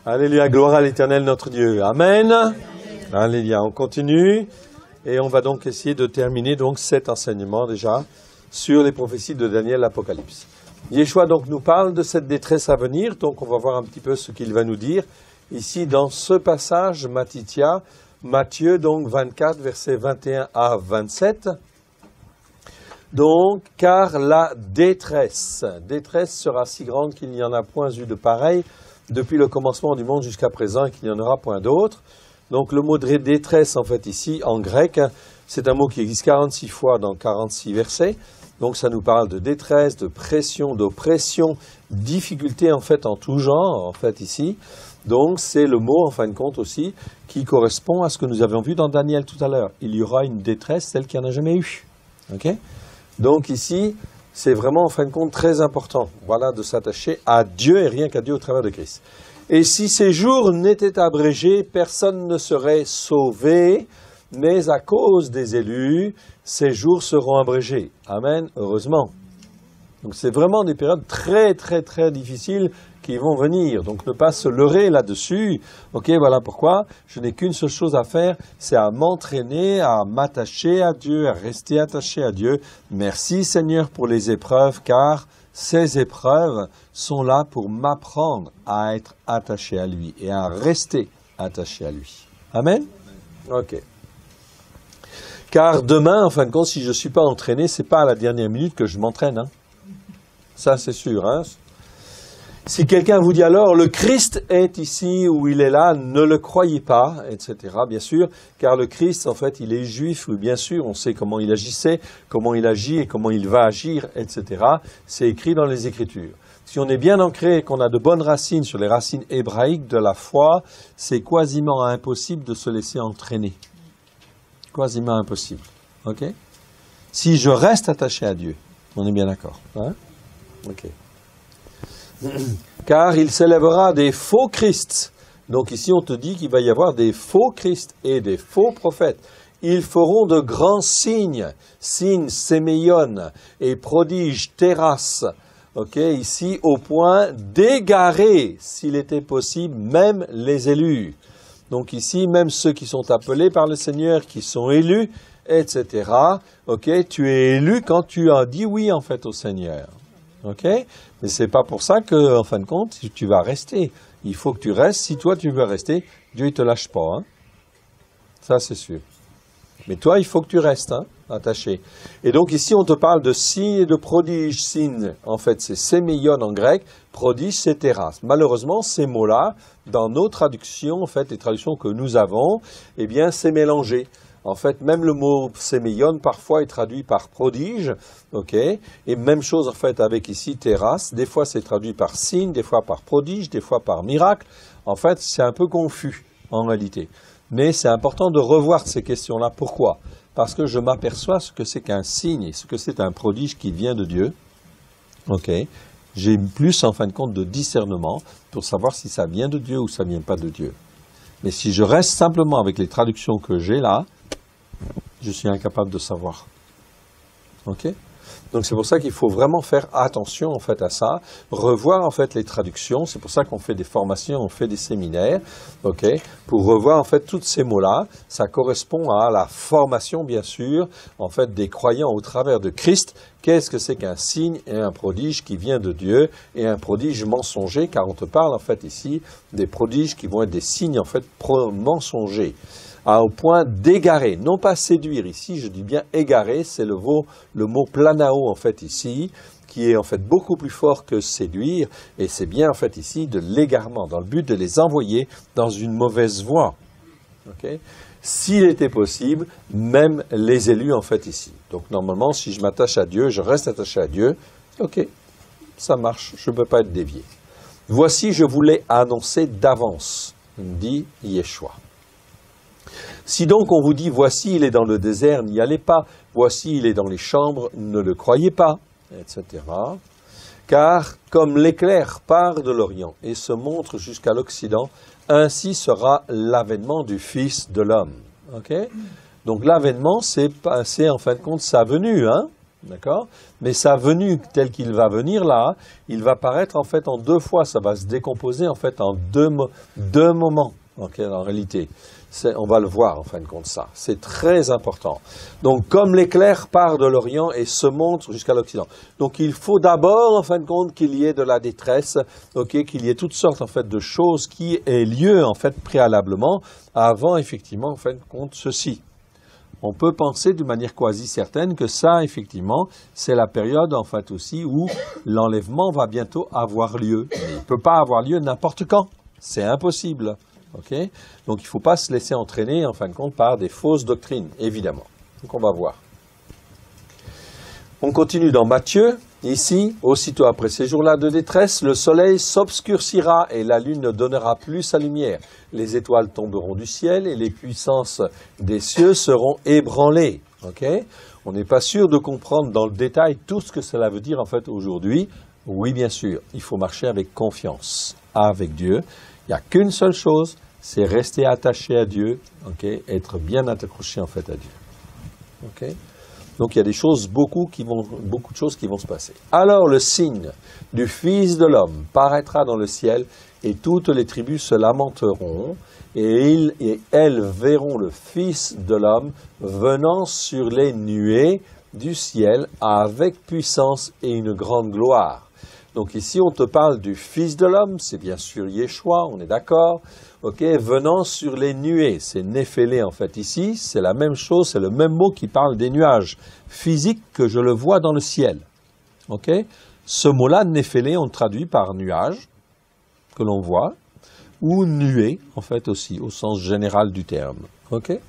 Alléluia, gloire à l'Éternel notre Dieu. Amen. Alléluia, on continue et on va donc essayer de terminer donc cet enseignement déjà sur les prophéties de Daniel, l'Apocalypse. Yeshua donc nous parle de cette détresse à venir, donc on va voir un petit peu ce qu'il va nous dire ici dans ce passage, Matthieu donc 24, versets 21 à 27. Donc, car la détresse sera si grande qu'il n'y en a point eu de pareil depuis le commencement du monde jusqu'à présent et qu'il n'y en aura point d'autre. Donc le mot de détresse en fait ici en grec, c'est un mot qui existe 46 fois dans 46 versets. Donc ça nous parle de détresse, de pression, d'oppression, difficulté en fait en tout genre en fait ici. Donc c'est le mot en fin de compte aussi qui correspond à ce que nous avions vu dans Daniel tout à l'heure. Il y aura une détresse telle qu'il n'y en a jamais eu. Okay? Donc ici, c'est vraiment en fin de compte très important, voilà, de s'attacher à Dieu et rien qu'à Dieu au travers de Christ. Et si ces jours n'étaient abrégés, personne ne serait sauvé, mais à cause des élus, ces jours seront abrégés. Amen, heureusement. Donc c'est vraiment des périodes très très très difficiles qui vont venir. Donc ne pas se leurrer là-dessus. Ok, voilà pourquoi je n'ai qu'une seule chose à faire, c'est à m'entraîner, à m'attacher à Dieu, à rester attaché à Dieu. Merci Seigneur pour les épreuves, car ces épreuves sont là pour m'apprendre à être attaché à lui et à rester attaché à lui. Amen? Ok. Car demain, en fin de compte, si je ne suis pas entraîné, c'est pas à la dernière minute que je m'entraîne. Hein? Ça, c'est sûr. Hein? Si quelqu'un vous dit alors, le Christ est ici ou il est là, ne le croyez pas, etc. Bien sûr, car le Christ, en fait, il est juif, oui, bien sûr, on sait comment il agissait, comment il agit et comment il va agir, etc. C'est écrit dans les Écritures. Si on est bien ancré et qu'on a de bonnes racines sur les racines hébraïques de la foi, c'est quasiment impossible de se laisser entraîner. Quasiment impossible. Ok? Si je reste attaché à Dieu, on est bien d'accord. Hein? Ok. Car il s'élèvera des faux Christ. Donc ici on te dit qu'il va y avoir des faux Christ et des faux prophètes. Ils feront de grands signes, séméon et prodiges, terrasses. Ok, ici au point d'égarer, s'il était possible, même les élus. Donc ici, même ceux qui sont appelés par le Seigneur, qui sont élus, etc. Ok, tu es élu quand tu as dit oui en fait au Seigneur. Ok, mais c'est pas pour ça que, en fin de compte, tu vas rester. Il faut que tu restes. Si toi tu veux rester, Dieu ne te lâche pas. Hein? Ça c'est sûr. Mais toi, il faut que tu restes, hein, attaché. Et donc ici, on te parle de signes et de prodiges. Signes, en fait, c'est séméion en grec. Prodige, c'est terrasse. Malheureusement, ces mots-là, dans nos traductions, en fait, les traductions que nous avons, eh bien, c'est mélangé. En fait, même le mot séméion, parfois, est traduit par prodige, ok? Et même chose, en fait, avec ici, terrasse. Des fois, c'est traduit par signe, des fois par prodige, des fois par miracle. En fait, c'est un peu confus, en réalité. Mais c'est important de revoir ces questions-là. Pourquoi? Parce que je m'aperçois ce que c'est qu'un signe et ce que c'est un prodige qui vient de Dieu. Ok? J'ai plus, en fin de compte, de discernement pour savoir si ça vient de Dieu ou ça ne vient pas de Dieu. Mais si je reste simplement avec les traductions que j'ai là, je suis incapable de savoir. Ok? Donc c'est pour ça qu'il faut vraiment faire attention en fait à ça, revoir en fait les traductions. C'est pour ça qu'on fait des formations, on fait des séminaires, ok, pour revoir en fait tous ces mots-là. Ça correspond à la formation bien sûr en fait des croyants au travers de Christ. Qu'est-ce que c'est qu'un signe et un prodige qui vient de Dieu et un prodige mensonger, car on te parle en fait ici des prodiges qui vont être des signes en fait mensongers. Au point d'égarer, non pas séduire ici, je dis bien égarer, c'est le mot planao en fait ici, qui est en fait beaucoup plus fort que séduire, et c'est bien en fait ici de l'égarement, dans le but de les envoyer dans une mauvaise voie. Okay? S'il était possible, même les élus en fait ici. Donc normalement, si je m'attache à Dieu, je reste attaché à Dieu, ok, ça marche, je ne peux pas être dévié. Voici, je vous l'ai annoncé d'avance, dit Yeshua. Si donc on vous dit, voici il est dans le désert, n'y allez pas, voici il est dans les chambres, ne le croyez pas, etc. Car comme l'éclair part de l'Orient et se montre jusqu'à l'Occident, ainsi sera l'avènement du Fils de l'homme. Okay? Donc l'avènement, c'est en fin de compte sa venue, hein? D'accord? Mais sa venue telle qu'il va venir là, il va paraître en fait en deux fois, ça va se décomposer en fait en deux moments, okay, en réalité. On va le voir en fin de compte ça, c'est très important. Donc comme l'éclair part de l'Orient et se montre jusqu'à l'Occident. Donc il faut d'abord en fin de compte qu'il y ait de la détresse, okay, qu'il y ait toutes sortes en fait de choses qui aient lieu en fait préalablement avant effectivement en fin de compte ceci. On peut penser d'une manière quasi certaine que ça, effectivement, c'est la période, en fait, aussi où l'enlèvement va bientôt avoir lieu. Mais il ne peut pas avoir lieu n'importe quand. C'est impossible. Okay? Donc, il ne faut pas se laisser entraîner, en fin de compte, par des fausses doctrines, évidemment. Donc, on va voir. On continue dans Matthieu. Ici, aussitôt après ces jours-là de détresse, le soleil s'obscurcira et la lune ne donnera plus sa lumière. Les étoiles tomberont du ciel et les puissances des cieux seront ébranlées. Okay? On n'est pas sûr de comprendre dans le détail tout ce que cela veut dire en fait aujourd'hui. Oui, bien sûr, il faut marcher avec confiance avec Dieu. Il n'y a qu'une seule chose, c'est rester attaché à Dieu, okay? Être bien accroché en fait à Dieu. Okay? Donc il y a des choses, beaucoup de choses qui vont se passer. Alors le signe du Fils de l'homme paraîtra dans le ciel et toutes les tribus se lamenteront et ils et elles verront le Fils de l'homme venant sur les nuées du ciel avec puissance et une grande gloire. Donc ici, on te parle du Fils de l'homme, c'est bien sûr Yeshua, on est d'accord, okay, venant sur les nuées, c'est Néphélé en fait ici, c'est la même chose, c'est le même mot qui parle des nuages physiques que je le vois dans le ciel. Okay? Ce mot-là, Néphélé, on le traduit par nuage, que l'on voit, ou nuée en fait aussi, au sens général du terme. Okay?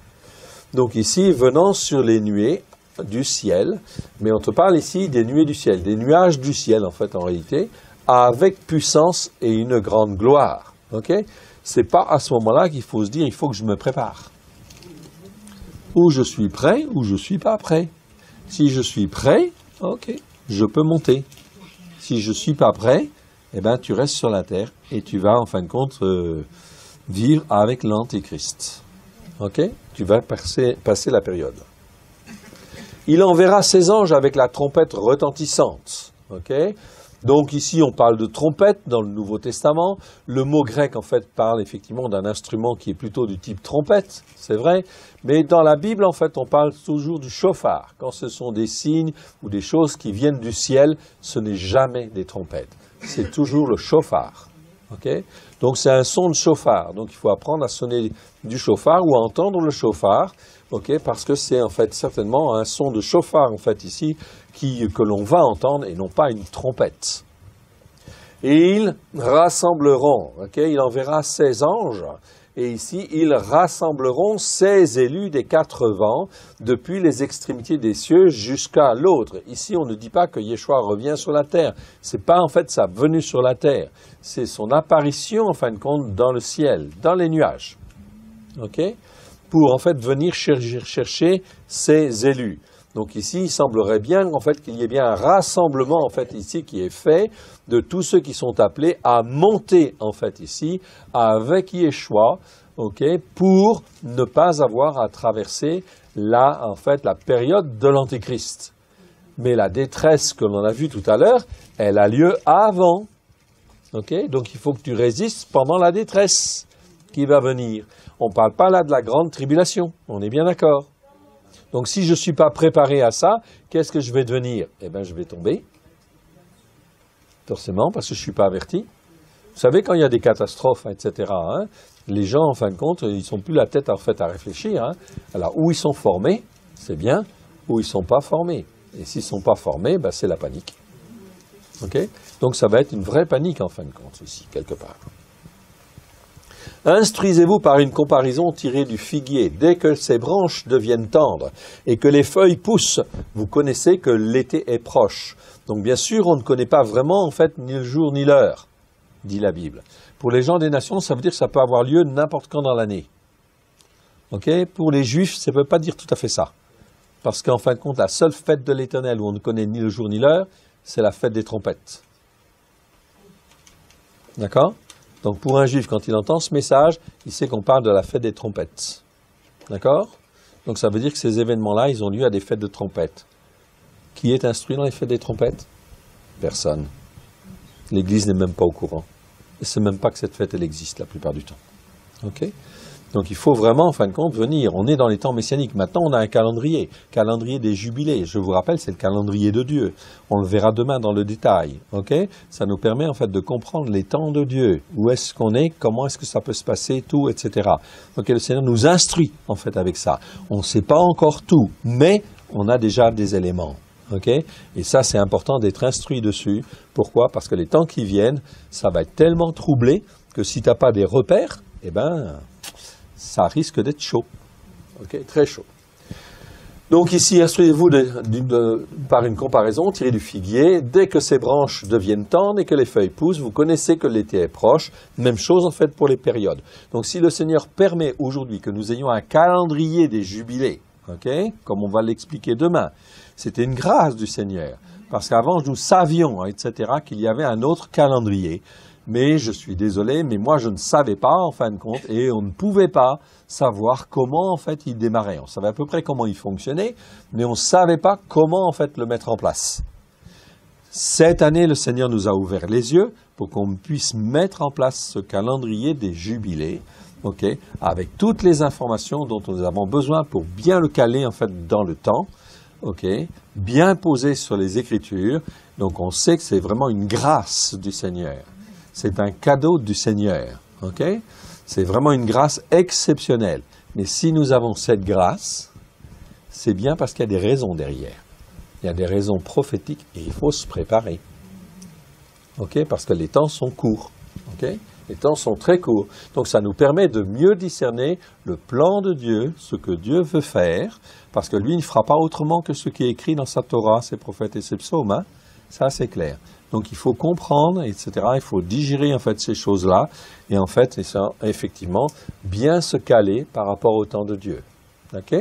Donc ici, venant sur les nuées, du ciel, mais on te parle ici des nuées du ciel, des nuages du ciel en fait en réalité, avec puissance et une grande gloire. Ok? C'est pas à ce moment-là qu'il faut se dire il faut que je me prépare. Ou je suis prêt, ou je suis pas prêt. Si je suis prêt, ok, je peux monter. Si je suis pas prêt, eh ben tu restes sur la terre et tu vas en fin de compte vivre avec l'Antéchrist. Ok? Tu vas passer la période. Il enverra ses anges avec la trompette retentissante. Okay? Donc ici, on parle de trompette dans le Nouveau Testament. Le mot grec, en fait, parle effectivement d'un instrument qui est plutôt du type trompette, c'est vrai. Mais dans la Bible, en fait, on parle toujours du chauffard. Quand ce sont des signes ou des choses qui viennent du ciel, ce n'est jamais des trompettes. C'est toujours le chauffard. Okay? Donc c'est un son de chauffard. Donc il faut apprendre à sonner du chauffard ou à entendre le chauffard. Okay, parce que c'est en fait certainement un son de chauffard en fait ici que l'on va entendre et non pas une trompette. Et ils rassembleront, okay, il enverra ses anges et ici ils rassembleront ses élus des quatre vents depuis les extrémités des cieux jusqu'à l'autre. Ici on ne dit pas que Yeshua revient sur la terre, c'est pas en fait sa venue sur la terre, c'est son apparition en fin de compte dans le ciel, dans les nuages. Okay? Pour en fait venir chercher ses élus. Donc ici, il semblerait bien en fait qu'il y ait bien un rassemblement en fait ici qui est fait de tous ceux qui sont appelés à monter en fait ici avec Yeshua, okay, pour ne pas avoir à traverser la période de l'Antéchrist. Mais la détresse que l'on a vue tout à l'heure, elle a lieu avant. Okay? Donc il faut que tu résistes pendant la détresse qui va venir. On ne parle pas là de la grande tribulation, on est bien d'accord. Donc si je ne suis pas préparé à ça, qu'est-ce que je vais devenir? Eh bien, je vais tomber, forcément, parce que je ne suis pas averti. Vous savez, quand il y a des catastrophes, etc., hein, les gens, en fin de compte, ils ne sont plus la tête en fait, à réfléchir. Hein. Alors, où ils sont formés, c'est bien, où ils ne sont pas formés. Et s'ils ne sont pas formés, ben, c'est la panique. Okay? Donc ça va être une vraie panique, en fin de compte, aussi, quelque part. Instruisez-vous par une comparaison tirée du figuier. Dès que ses branches deviennent tendres et que les feuilles poussent, vous connaissez que l'été est proche. Donc bien sûr, on ne connaît pas vraiment en fait ni le jour ni l'heure, dit la Bible. Pour les gens des nations, ça veut dire que ça peut avoir lieu n'importe quand dans l'année. Okay? Pour les Juifs, ça ne veut pas dire tout à fait ça. Parce qu'en fin de compte, la seule fête de l'Éternel où on ne connaît ni le jour ni l'heure, c'est la fête des trompettes. D'accord ? Donc pour un juif, quand il entend ce message, il sait qu'on parle de la fête des trompettes. D'accord? Donc ça veut dire que ces événements-là, ils ont lieu à des fêtes de trompettes. Qui est instruit dans les fêtes des trompettes? Personne. L'Église n'est même pas au courant. Et c'est même pas que cette fête, elle existe la plupart du temps. Ok? Donc il faut vraiment, en fin de compte, venir. On est dans les temps messianiques. Maintenant, on a un calendrier des jubilés. Je vous rappelle, c'est le calendrier de Dieu. On le verra demain dans le détail. Ok? Ça nous permet en fait de comprendre les temps de Dieu. Où est-ce qu'on est? Comment est-ce que ça peut se passer? Tout, etc. Donc le Seigneur nous instruit en fait avec ça. On ne sait pas encore tout, mais on a déjà des éléments. Okay? Et ça, c'est important d'être instruit dessus. Pourquoi? Parce que les temps qui viennent, ça va être tellement troublé que si tu n'as pas des repères, eh ben, ça risque d'être chaud. Okay? Très chaud. Donc ici, instruisez-vous par une comparaison, tirez du figuier. Dès que ses branches deviennent tendres et que les feuilles poussent, vous connaissez que l'été est proche. Même chose en fait pour les périodes. Donc si le Seigneur permet aujourd'hui que nous ayons un calendrier des jubilés, okay? Comme on va l'expliquer demain, c'était une grâce du Seigneur, parce qu'avant nous savions, etc., qu'il y avait un autre calendrier, mais je suis désolé, mais moi je ne savais pas en fin de compte, et on ne pouvait pas savoir comment en fait il démarrait. On savait à peu près comment il fonctionnait, mais on ne savait pas comment en fait le mettre en place. Cette année, le Seigneur nous a ouvert les yeux pour qu'on puisse mettre en place ce calendrier des jubilés, okay, avec toutes les informations dont nous avons besoin pour bien le caler en fait dans le temps. Okay, bien posé sur les Écritures, donc on sait que c'est vraiment une grâce du Seigneur. C'est un cadeau du Seigneur. Okay? C'est vraiment une grâce exceptionnelle. Mais si nous avons cette grâce, c'est bien parce qu'il y a des raisons derrière. Il y a des raisons prophétiques et il faut se préparer. Okay? Parce que les temps sont courts. Okay? Les temps sont très courts. Donc ça nous permet de mieux discerner le plan de Dieu, ce que Dieu veut faire, parce que lui il ne fera pas autrement que ce qui est écrit dans sa Torah, ses prophètes et ses psaumes. Hein? Ça c'est clair. Donc il faut comprendre, etc. Il faut digérer en fait ces choses-là, et en fait, ça, effectivement, bien se caler par rapport au temps de Dieu. Ok?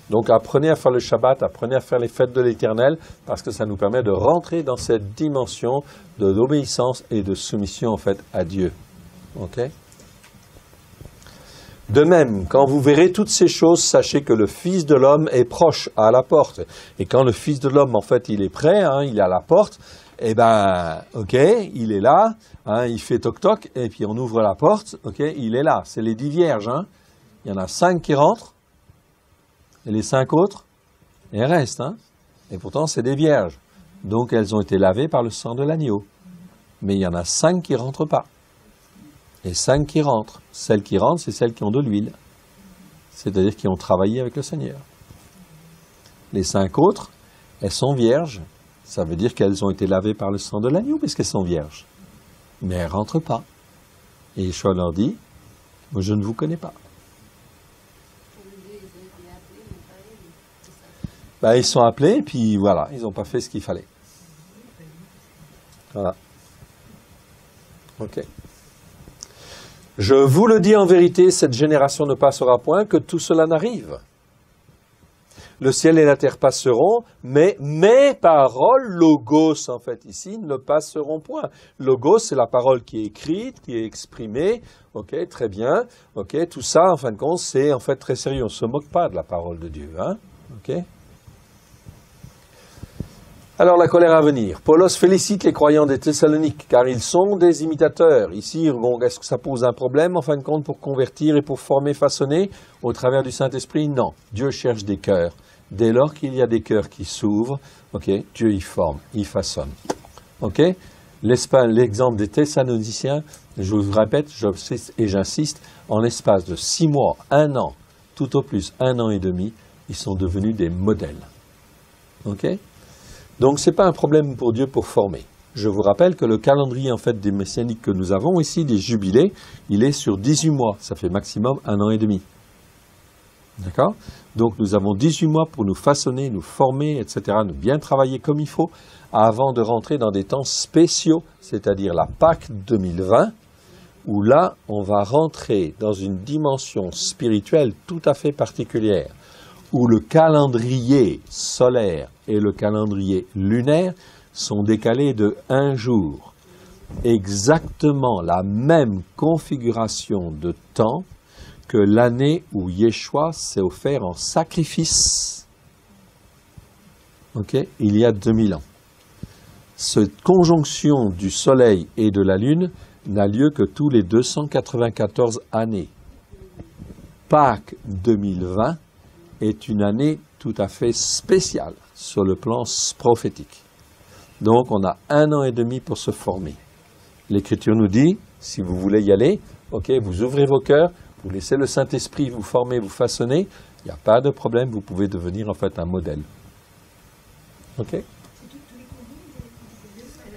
Donc apprenez à faire le Shabbat, apprenez à faire les fêtes de l'Éternel, parce que ça nous permet de rentrer dans cette dimension d'obéissance et de soumission en fait à Dieu. Ok? De même, quand vous verrez toutes ces choses, sachez que le Fils de l'homme est proche, à la porte. Et quand le Fils de l'homme, en fait, il est prêt, hein, il est à la porte, eh ben, ok, il est là, hein, il fait toc-toc, et puis on ouvre la porte, ok, il est là. C'est les 10 vierges, hein. Il y en a 5 qui rentrent, et les 5 autres, elles restent, hein. Et pourtant, c'est des vierges. Donc, elles ont été lavées par le sang de l'agneau. Mais il y en a 5 qui ne rentrent pas. Et 5 qui rentrent. Celles qui rentrent, c'est celles qui ont de l'huile. C'est-à-dire qui ont travaillé avec le Seigneur. Les 5 autres, elles sont vierges. Ça veut dire qu'elles ont été lavées par le sang de l'agneau, puisqu'elles sont vierges. Mais elles ne rentrent pas. Et Yeshua leur dit, moi je ne vous connais pas. Ben, ils sont appelés, et puis voilà, ils n'ont pas fait ce qu'il fallait. Voilà. Ok. Je vous le dis en vérité, cette génération ne passera point, que tout cela n'arrive. Le ciel et la terre passeront, mais mes paroles, logos en fait ici, ne passeront point. Logos, c'est la parole qui est écrite, qui est exprimée. Ok, très bien. Ok, tout ça, en fin de compte, c'est en fait très sérieux. On ne se moque pas de la parole de Dieu. Hein? Ok. Alors, la colère à venir. Paulos félicite les croyants des Thessaloniques, car ils sont des imitateurs. Ici, bon, est-ce que ça pose un problème, en fin de compte, pour convertir et pour former, façonner, au travers du Saint-Esprit? Non. Dieu cherche des cœurs. Dès lors qu'il y a des cœurs qui s'ouvrent, okay, Dieu y forme, y façonne. Okay? L'exemple des Thessaloniciens, je vous répète, j'insiste, en l'espace de 6 mois, 1 an, tout au plus 1 an et demi, ils sont devenus des modèles. Okay? Donc, ce n'est pas un problème pour Dieu pour former. Je vous rappelle que le calendrier en fait, des messianiques que nous avons ici, des jubilés, il est sur 18 mois. Ça fait maximum 1 an et demi. D'accord? Donc, nous avons 18 mois pour nous façonner, nous former, etc., nous bien travailler comme il faut, avant de rentrer dans des temps spéciaux, c'est-à-dire la Pâque 2020, où là, on va rentrer dans une dimension spirituelle tout à fait particulière, où le calendrier solaire et le calendrier lunaire sont décalés de 1 jour. Exactement la même configuration de temps que l'année où Yeshua s'est offert en sacrifice. Ok, il y a 2000 ans. Cette conjonction du Soleil et de la Lune n'a lieu que tous les 294 années. Pâques 2020 est une année tout à fait spéciale sur le plan prophétique. Donc on a 1 an et demi pour se former. L'Écriture nous dit, si vous voulez y aller, ok, vous ouvrez vos cœurs, vous laissez le Saint-Esprit vous former, vous façonner, il n'y a pas de problème, vous pouvez devenir en fait un modèle. Ok ?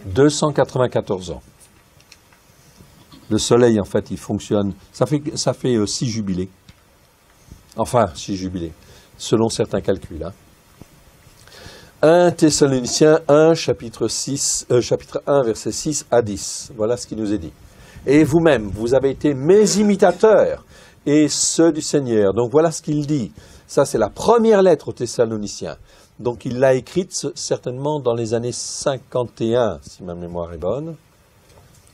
294 ans. Le Soleil, en fait, il fonctionne, ça fait 6 jubilés. Enfin, 6 jubilés, selon certains calculs. 1 Thessaloniciens 1, chapitre 1, versets 6 à 10. Voilà ce qui nous est dit. Et vous-même, vous avez été mes imitateurs et ceux du Seigneur. Donc voilà ce qu'il dit. Ça, c'est la première lettre aux Thessaloniciens. Donc il l'a écrite certainement dans les années 51, si ma mémoire est bonne.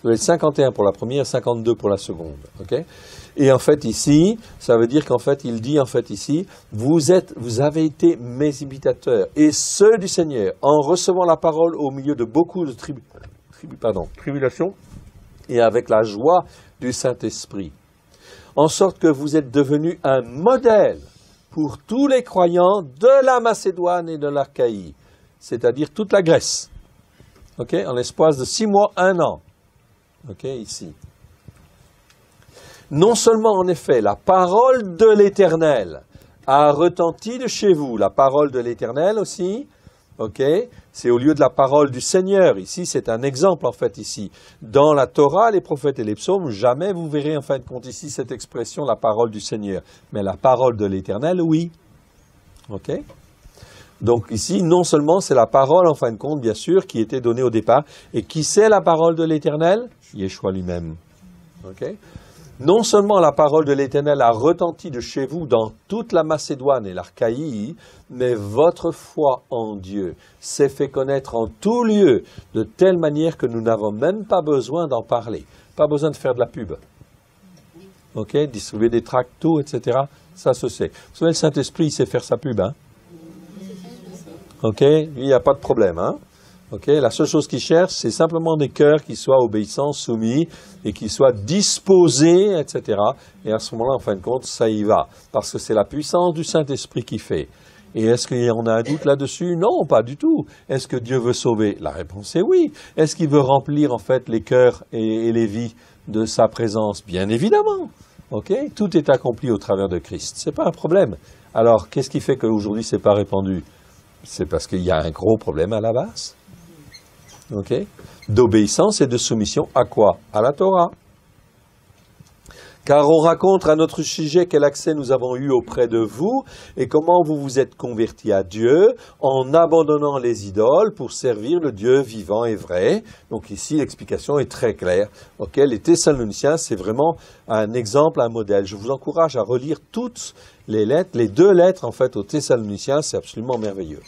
51 pour la première, 52 pour la seconde. Okay ? Et en fait ici, ça veut dire qu'en fait, il dit en fait ici, vous avez été mes imitateurs et ceux du Seigneur, en recevant la parole au milieu de beaucoup de tribulations et avec la joie du Saint-Esprit. En sorte que vous êtes devenus un modèle pour tous les croyants de la Macédoine et de l'Achaïe, c'est-à-dire toute la Grèce. Ok ? En l'espace de 6 mois, 1 an. Ok, ici. Non seulement, en effet, la parole de l'Éternel a retenti de chez vous, la parole de l'Éternel aussi, ok, c'est au lieu de la parole du Seigneur. Ici, c'est un exemple, en fait, ici. Dans la Torah, les prophètes et les psaumes, jamais vous verrez, en fin de compte, ici, cette expression, la parole du Seigneur. Mais la parole de l'Éternel, oui. Ok ? Donc ici, non seulement c'est la parole, en fin de compte, bien sûr, qui était donnée au départ. Et qui c'est la parole de l'Éternel ? Yeshua lui-même. Ok ? Non seulement la parole de l'Éternel a retenti de chez vous dans toute la Macédoine et l'Achaïe, mais votre foi en Dieu s'est fait connaître en tout lieu, de telle manière que nous n'avons même pas besoin d'en parler. Pas besoin de faire de la pub. Ok ? Distribuer des tracts, tout, etc. Ça se sait. Vous savez, le Saint-Esprit, il sait faire sa pub, hein ? Ok, lui, il n'y a pas de problème. Hein? Ok, la seule chose qu'il cherche, c'est simplement des cœurs qui soient obéissants, soumis, et qui soient disposés, etc. Et à ce moment-là, en fin de compte, ça y va. Parce que c'est la puissance du Saint-Esprit qui fait. Et est-ce qu'il y en a un doute là-dessus? Non, pas du tout. Est-ce que Dieu veut sauver? La réponse est oui. Est-ce qu'il veut remplir, en fait, les cœurs et les vies de sa présence? Bien évidemment. Ok, tout est accompli au travers de Christ. C'est pas un problème. Alors, qu'est-ce qui fait qu'aujourd'hui, c'est pas répandu? C'est parce qu'il y a un gros problème à la base. Ok ? D'obéissance et de soumission à quoi? À la Torah. Car on raconte à notre sujet quel accès nous avons eu auprès de vous et comment vous vous êtes convertis à Dieu en abandonnant les idoles pour servir le Dieu vivant et vrai. Donc ici, l'explication est très claire. Ok ? Les Thessaloniciens, c'est vraiment un exemple, un modèle. Je vous encourage à relire toutes les lettres, les 2 lettres en fait aux Thessaloniciens, c'est absolument merveilleux.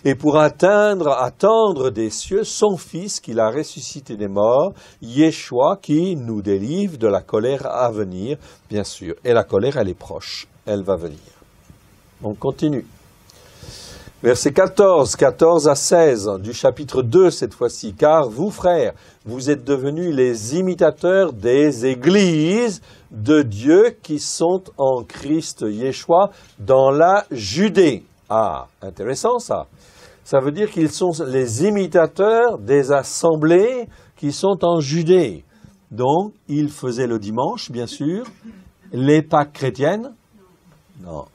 Et pour attendre des cieux son Fils qu'il a ressuscité des morts, Yeshua qui nous délivre de la colère à venir, bien sûr. Et la colère, elle est proche, elle va venir. On continue. Verset 14 à 16 du chapitre 2 cette fois-ci. Car vous, frères, vous êtes devenus les imitateurs des églises de Dieu qui sont en Christ Yeshua dans la Judée. Ah, intéressant ça. Ça veut dire qu'ils sont les imitateurs des assemblées qui sont en Judée. Donc, ils faisaient le dimanche, bien sûr. Les Pâques chrétiennes? Non.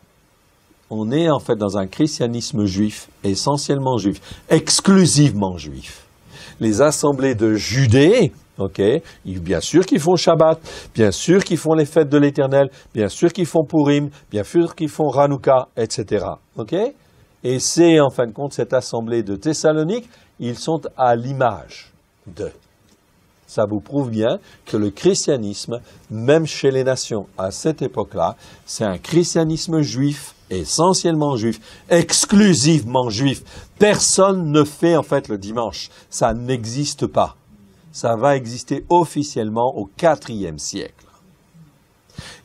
On est en fait dans un christianisme juif, essentiellement juif, exclusivement juif. Les assemblées de Judée, ok, bien sûr qu'ils font Shabbat, bien sûr qu'ils font les fêtes de l'Éternel, bien sûr qu'ils font Purim, bien sûr qu'ils font Hanouka, etc. Ok? Et c'est en fin de compte cette assemblée de Thessalonique, ils sont à l'image de. Ça vous prouve bien que le christianisme, même chez les nations à cette époque-là, c'est un christianisme juif, essentiellement juif, exclusivement juif. Personne ne fait en fait le dimanche. Ça n'existe pas. Ça va exister officiellement au IVe siècle.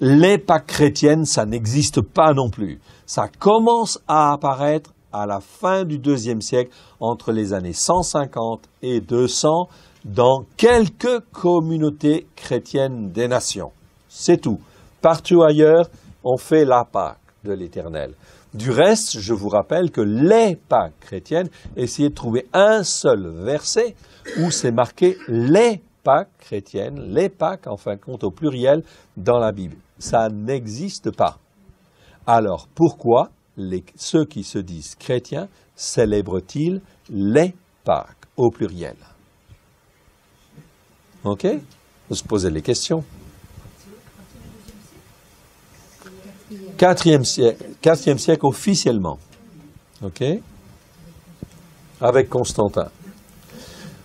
Les Pâques chrétiennes, ça n'existe pas non plus. Ça commence à apparaître à la fin du IIe siècle, entre les années 150 et 200, dans quelques communautés chrétiennes des nations. C'est tout. Partout ailleurs, on fait la Pâque de l'Éternel. Du reste, je vous rappelle que les Pâques chrétiennes, essayez de trouver un seul verset où c'est marqué les Pâques chrétiennes, les Pâques, en fin de compte, au pluriel, dans la Bible. Ça n'existe pas. Alors, pourquoi ceux qui se disent chrétiens célèbrent-ils les Pâques au pluriel? Ok? Vous se posez les questions. Quatrième siècle officiellement. Ok? Avec Constantin.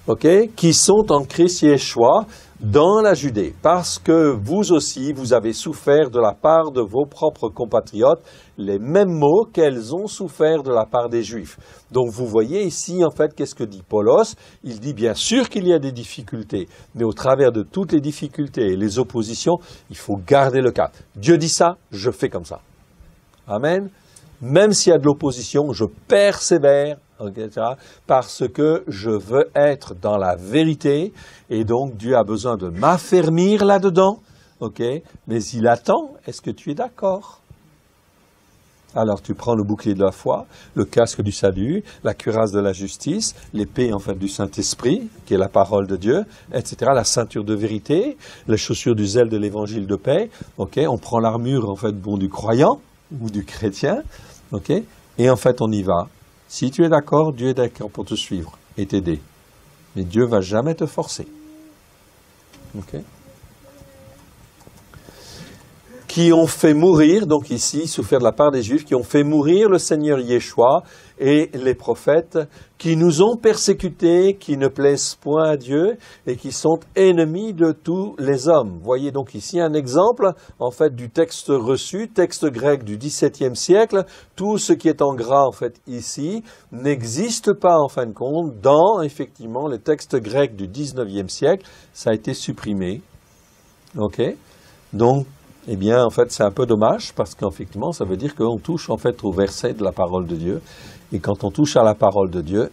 Ok? Qui sont en Christ Yeshua dans la Judée. Parce que vous aussi, vous avez souffert de la part de vos propres compatriotes les mêmes maux qu'elles ont souffert de la part des Juifs. Donc vous voyez ici, en fait, qu'est-ce que dit Paulos? Il dit bien sûr qu'il y a des difficultés, mais au travers de toutes les difficultés et les oppositions, il faut garder le cap. Dieu dit ça, je fais comme ça. Amen. Même s'il y a de l'opposition, je persévère, etc., parce que je veux être dans la vérité, et donc Dieu a besoin de m'affermir là-dedans, ok, mais il attend, est-ce que tu es d'accord? Alors tu prends le bouclier de la foi, le casque du salut, la cuirasse de la justice, l'épée en fait du Saint-Esprit, qui est la parole de Dieu, etc., la ceinture de vérité, les chaussures du zèle de l'évangile de paix, ok, on prend l'armure en fait du croyant ou du chrétien, ok, et en fait on y va. Si tu es d'accord, Dieu est d'accord pour te suivre et t'aider. Mais Dieu ne va jamais te forcer. Ok? Qui ont fait mourir, donc ici, souffert de la part des Juifs, qui ont fait mourir le Seigneur Yeshua et les prophètes, qui nous ont persécutés, qui ne plaisent point à Dieu et qui sont ennemis de tous les hommes. Voyez donc ici un exemple, en fait, du texte reçu, texte grec du XVIIe siècle. Tout ce qui est en gras, en fait, ici, n'existe pas, en fin de compte, dans, effectivement, le texte grec du XIXe siècle. Ça a été supprimé. Ok? Donc, eh bien, en fait, c'est un peu dommage parce qu'effectivement, ça veut dire qu'on touche en fait au verset de la parole de Dieu. Et quand on touche à la parole de Dieu,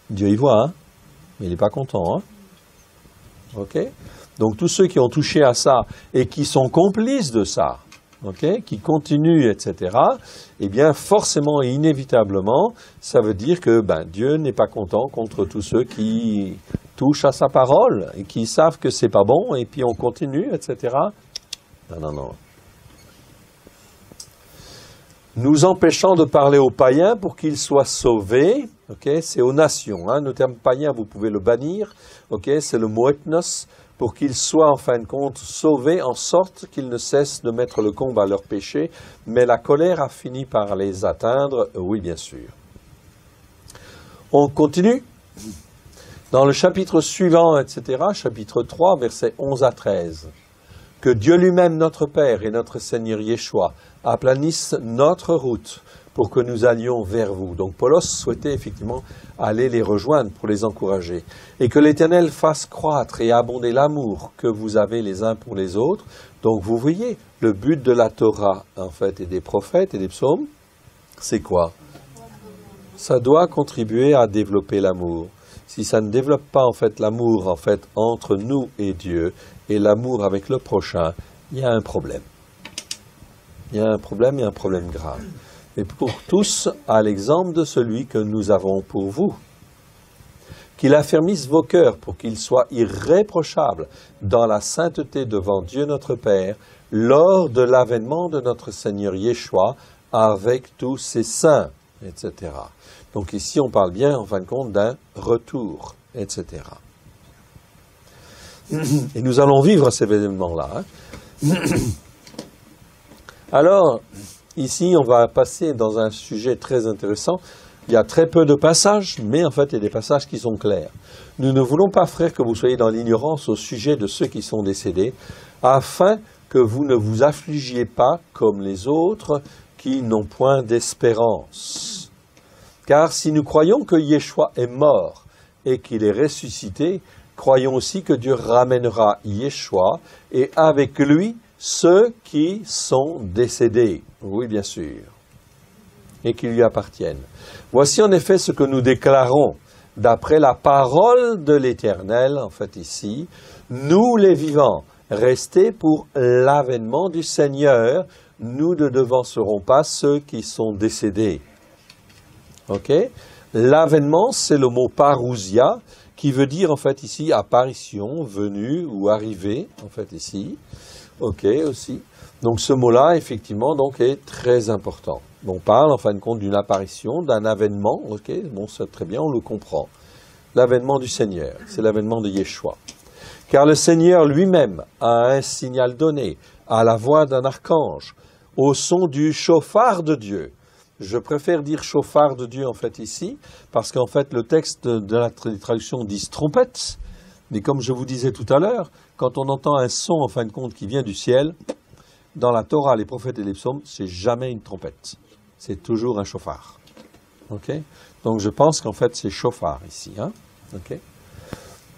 Dieu y voit, hein, mais il n'est pas content. Hein. Ok? Donc, tous ceux qui ont touché à ça et qui sont complices de ça, ok, qui continuent, etc., eh bien, forcément et inévitablement, ça veut dire que Dieu n'est pas content contre tous ceux qui touchent à sa parole et qui savent que c'est pas bon et puis on continue, etc. Non. Nous empêchant de parler aux païens pour qu'ils soient sauvés, okay, c'est aux nations. Hein, le terme païen, vous pouvez le bannir, okay, c'est le mot ethnos, pour qu'ils soient en fin de compte sauvés en sorte qu'ils ne cessent de mettre le comble à leurs péchés, mais la colère a fini par les atteindre, oui bien sûr. On continue. Dans le chapitre suivant, etc., chapitre 3, versets 11 à 13. Que Dieu lui-même, notre Père et notre Seigneur Yeshua, aplanisse notre route pour que nous allions vers vous. Donc Paulos souhaitait effectivement aller les rejoindre pour les encourager. Et que l'Éternel fasse croître et abonder l'amour que vous avez les uns pour les autres. Donc vous voyez, le but de la Torah, en fait, et des prophètes et des psaumes, c'est quoi? Ça doit contribuer à développer l'amour. Si ça ne développe pas en fait l'amour en fait entre nous et Dieu et l'amour avec le prochain, il y a un problème. Il y a un problème grave. Et pour tous, à l'exemple de celui que nous avons pour vous, qu'il affermisse vos cœurs pour qu'ils soient irréprochables dans la sainteté devant Dieu notre Père, lors de l'avènement de notre Seigneur Yeshua avec tous ses saints, etc. Donc ici, on parle bien, en fin de compte, d'un retour, etc. Et nous allons vivre ces événements-là. Hein. Alors, ici, on va passer dans un sujet très intéressant. Il y a très peu de passages, mais en fait, il y a des passages qui sont clairs. Nous ne voulons pas, frères, que vous soyez dans l'ignorance au sujet de ceux qui sont décédés, afin que vous ne vous affligiez pas comme les autres qui n'ont point d'espérance. Car si nous croyons que Yeshua est mort et qu'il est ressuscité, croyons aussi que Dieu ramènera Yeshua et avec lui ceux qui sont décédés. Oui, bien sûr. et qui lui appartiennent. Voici en effet ce que nous déclarons d'après la parole de l'Éternel, en fait ici, nous les vivants, restés pour l'avènement du Seigneur, nous ne devancerons pas ceux qui sont décédés. Ok? L'avènement, c'est le mot parousia, qui veut dire en fait ici apparition, venue ou arrivée, en fait ici. Ok, aussi. Donc ce mot-là, effectivement, donc, est très important. On parle en fin de compte d'une apparition, d'un avènement, ok, bon, c'est très bien, on le comprend. L'avènement du Seigneur, c'est l'avènement de Yeshua. Car le Seigneur lui-même a un signal donné, à la voix d'un archange, au son du chauffard de Dieu. Je préfère dire chauffard de Dieu en fait ici, parce qu'en fait le texte de la traduction dit trompette, mais comme je vous disais tout à l'heure, quand on entend un son en fin de compte qui vient du ciel, dans la Torah, les prophètes et les psaumes, c'est jamais une trompette, c'est toujours un chauffard. Okay? Donc je pense qu'en fait c'est chauffard ici. Hein? Okay?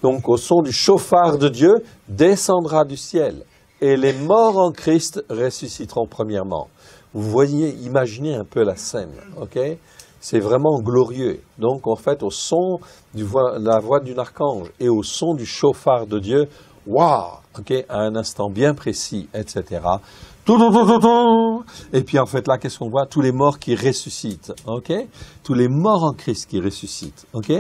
Donc au son du chauffard de Dieu descendra du ciel, et les morts en Christ ressusciteront premièrement. Vous voyez, imaginez un peu la scène, ok? C'est vraiment glorieux. Donc, en fait, au son de la voix d'un archange et au son du chauffard de Dieu, waouh, ok, à un instant bien précis, etc. Et puis, en fait, là, qu'est-ce qu'on voit? Tous les morts qui ressuscitent, ok? Tous les morts en Christ qui ressuscitent, ok?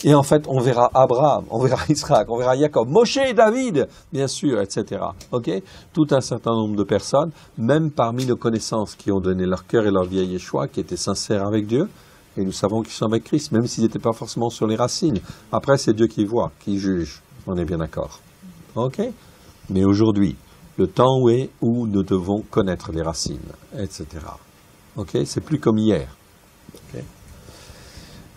Et en fait, on verra Abraham, on verra Isaac, on verra Jacob, Moshe, David, bien sûr, etc. Ok? Tout un certain nombre de personnes, même parmi nos connaissances, qui ont donné leur cœur et leur vie à Yeshua, qui étaient sincères avec Dieu, et nous savons qu'ils sont avec Christ, même s'ils n'étaient pas forcément sur les racines. Après, c'est Dieu qui voit, qui juge. On est bien d'accord. Ok? Mais aujourd'hui, le temps où nous devons connaître les racines, etc. Ok? C'est plus comme hier. Ok?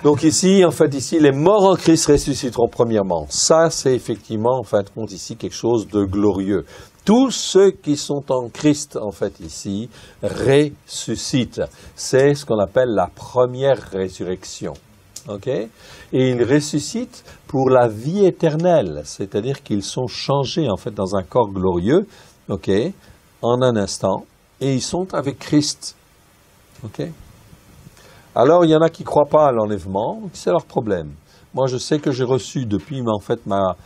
Donc ici, en fait, ici, les morts en Christ ressusciteront premièrement. Ça, c'est effectivement, en fin de compte, ici, quelque chose de glorieux. Tous ceux qui sont en Christ, en fait, ici, ressuscitent. C'est ce qu'on appelle la première résurrection. Ok? Et ils ressuscitent pour la vie éternelle. C'est-à-dire qu'ils sont changés, en fait, dans un corps glorieux, ok? En un instant. Et ils sont avec Christ. Ok? Alors, il y en a qui ne croient pas à l'enlèvement, c'est leur problème. Moi, je sais que j'ai reçu depuis, en fait, ma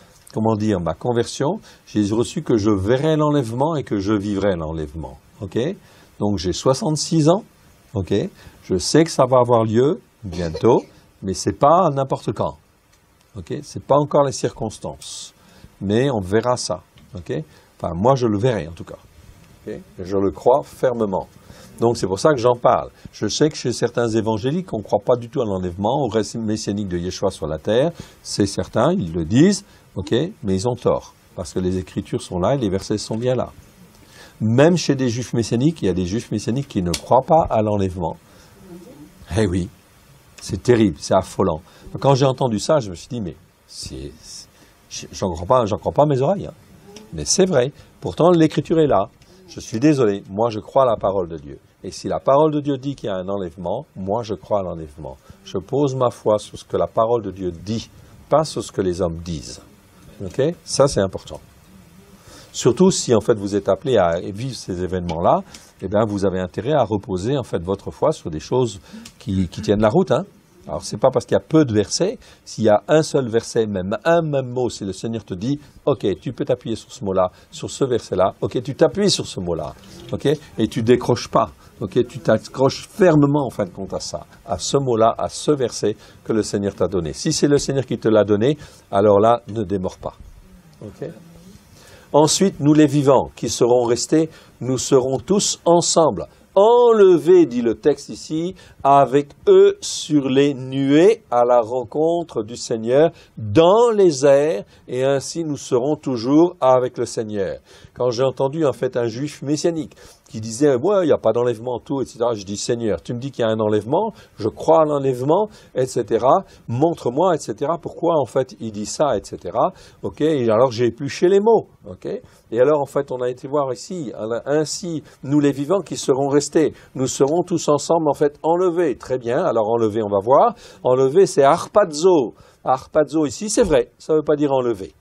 conversion, j'ai reçu que je verrai l'enlèvement et que je vivrai l'enlèvement. Ok? Donc, j'ai 66 ans. Ok? Je sais que ça va avoir lieu bientôt, mais c'est pas n'importe quand. Ok? C'est pas encore les circonstances. Mais on verra ça. Ok? Enfin, moi, je le verrai, en tout cas. Okay? Je le crois fermement. Donc c'est pour ça que j'en parle. Je sais que chez certains évangéliques, on ne croit pas du tout à l'enlèvement, au récit messianique de Yeshua sur la terre. C'est certain, ils le disent, ok, mais ils ont tort. Parce que les Écritures sont là et les versets sont bien là. Même chez des juifs messianiques, il y a des juifs messianiques qui ne croient pas à l'enlèvement. Eh oui, c'est terrible, c'est affolant. Quand j'ai entendu ça, je me suis dit, mais j'en crois pas mes oreilles. Hein. Mais c'est vrai, pourtant l'Écriture est là. Je suis désolé, moi je crois à la parole de Dieu. Et si la parole de Dieu dit qu'il y a un enlèvement, moi je crois à l'enlèvement. Je pose ma foi sur ce que la parole de Dieu dit, pas sur ce que les hommes disent. Ok? Ça c'est important. Surtout si en fait vous êtes appelé à vivre ces événements-là, eh bien vous avez intérêt à reposer en fait votre foi sur des choses qui tiennent la route. Hein? Alors c'est pas parce qu'il y a peu de versets, s'il y a un seul verset, même un même mot, si le Seigneur te dit, ok, tu peux t'appuyer sur ce mot-là, sur ce verset-là, ok, tu t'appuies sur ce mot-là, ok, et tu décroches pas, ok, tu t'accroches fermement en fin de compte à ça, à ce mot-là, à ce verset que le Seigneur t'a donné. Si c'est le Seigneur qui te l'a donné, alors là, ne démords pas, ok. Ensuite, nous les vivants qui serons restés, nous serons tous ensemble. Enlevés, dit le texte ici, avec eux sur les nuées à la rencontre du Seigneur dans les airs, et ainsi nous serons toujours avec le Seigneur. Quand j'ai entendu en fait un juif messianique qui disait, ouais, il n'y a pas d'enlèvement, tout, etc. Je dis, Seigneur, tu me dis qu'il y a un enlèvement, je crois à l'enlèvement, etc. Montre-moi, etc. Pourquoi, en fait, il dit ça, etc. Ok, et alors j'ai épluché les mots, ok. Et alors, en fait, on a été voir ici, ainsi, nous les vivants qui serons restés, nous serons tous ensemble, en fait, enlevés. Très bien, alors enlevés, on va voir. Enlevé, c'est harpazo. Harpazo ici, c'est vrai, ça ne veut pas dire enlevé.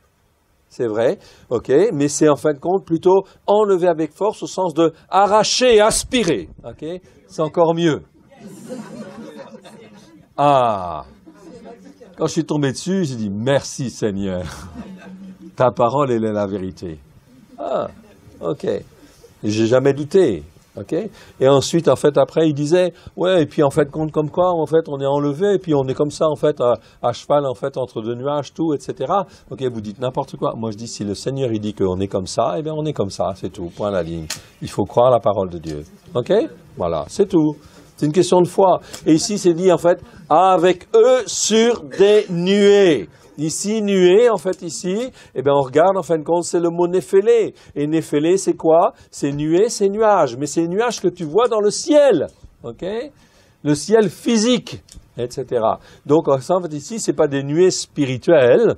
C'est vrai, ok, mais c'est en fin de compte plutôt enlever avec force au sens de arracher, aspirer, ok, c'est encore mieux, Ah! Quand je suis tombé dessus, j'ai dit, merci Seigneur. Ta parole, elle est la vérité. Ah, ok. Et j'ai jamais douté. Ok. Et ensuite, en fait, après, il disait, ouais, et puis en fait, compte comme quoi, en fait, on est enlevé, et puis on est comme ça, en fait, à cheval, en fait, entre deux nuages, tout, etc. Ok, vous dites n'importe quoi. Moi, je dis, si le Seigneur, il dit qu'on est comme ça, eh bien, on est comme ça, c'est tout, point à la ligne. Il faut croire la parole de Dieu. Ok? Voilà, c'est tout. C'est une question de foi. Et ici, c'est dit, en fait, avec eux sur des nuées. Ici, nuée, en fait, ici, eh bien, on regarde, en fin de compte, c'est le mot néphélé. Et néphélé, c'est quoi? C'est nuée, c'est nuage. Mais c'est les nuages que tu vois dans le ciel. OK? Le ciel physique, etc. Donc, en fait, ici, c'est pas des nuées spirituelles.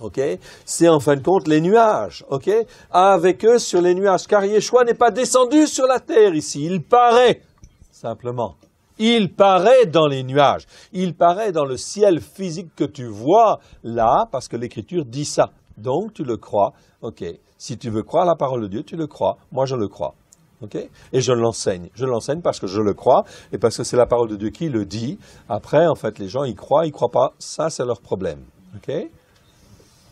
OK? C'est, en fin de compte, les nuages. OK? Avec eux sur les nuages. Car Yeshua n'est pas descendu sur la terre ici. Il paraît. Simplement. Il paraît dans les nuages. Il paraît dans le ciel physique que tu vois là, parce que l'Écriture dit ça. Donc, tu le crois. OK. Si tu veux croire la parole de Dieu, tu le crois. Moi, je le crois. OK? Et je l'enseigne. Je l'enseigne parce que je le crois et parce que c'est la parole de Dieu qui le dit. Après, en fait, les gens, ils croient pas. Ça, c'est leur problème. OK?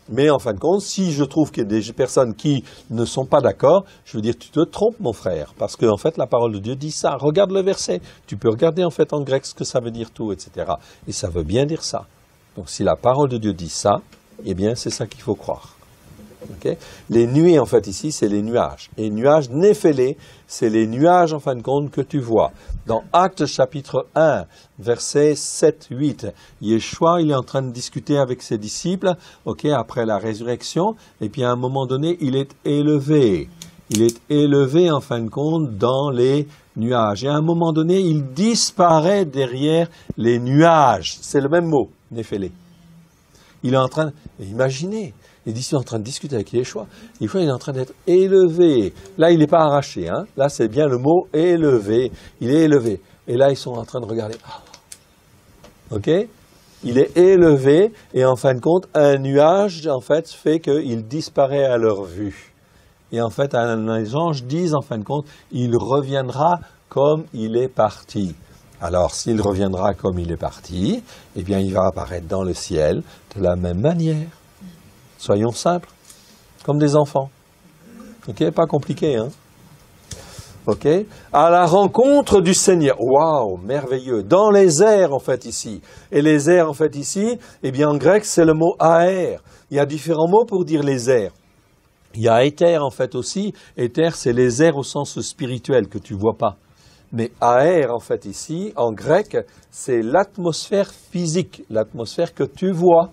Mais en fin de compte, si je trouve qu'il y a des personnes qui ne sont pas d'accord, je veux dire, tu te trompes, mon frère, parce que en fait, la parole de Dieu dit ça. Regarde le verset. Tu peux regarder en fait en grec ce que ça veut dire tout, etc. Et ça veut bien dire ça. Donc, si la parole de Dieu dit ça, eh bien, c'est ça qu'il faut croire. Okay? Les nuées, en fait, ici, c'est les nuages. Et nuages néphélés, c'est les nuages, en fin de compte, que tu vois. Dans Actes chapitre 1, versets 7-8, Yeshua, il est en train de discuter avec ses disciples, après la résurrection, et puis à un moment donné, il est élevé. Il est élevé, en fin de compte, dans les nuages. Et à un moment donné, il disparaît derrière les nuages. C'est le même mot, néphélé. Il est en train, imaginez, il est en train de discuter avec Yeshua. Yeshua, il est en train d'être élevé. Là, il n'est pas arraché. Hein. Là, c'est bien le mot élevé. Il est élevé. Et là, ils sont en train de regarder. OK? Il est élevé. Et en fin de compte, un nuage, en fait, fait qu'il disparaît à leur vue. Et en fait, les anges disent, en fin de compte, il reviendra comme il est parti. Alors, s'il reviendra comme il est parti, eh bien, il va apparaître dans le ciel de la même manière. Soyons simples, comme des enfants. OK? Pas compliqué, hein? OK? À la rencontre du Seigneur. Waouh, merveilleux. Dans les airs, en fait, ici. Et les airs, en fait, ici, eh bien, en grec, c'est le mot aër. Il y a différents mots pour dire les airs. Il y a éther, en fait, aussi. Éther, c'est les airs au sens spirituel que tu vois pas. Mais aër, en fait, ici, en grec, c'est l'atmosphère physique, l'atmosphère que tu vois.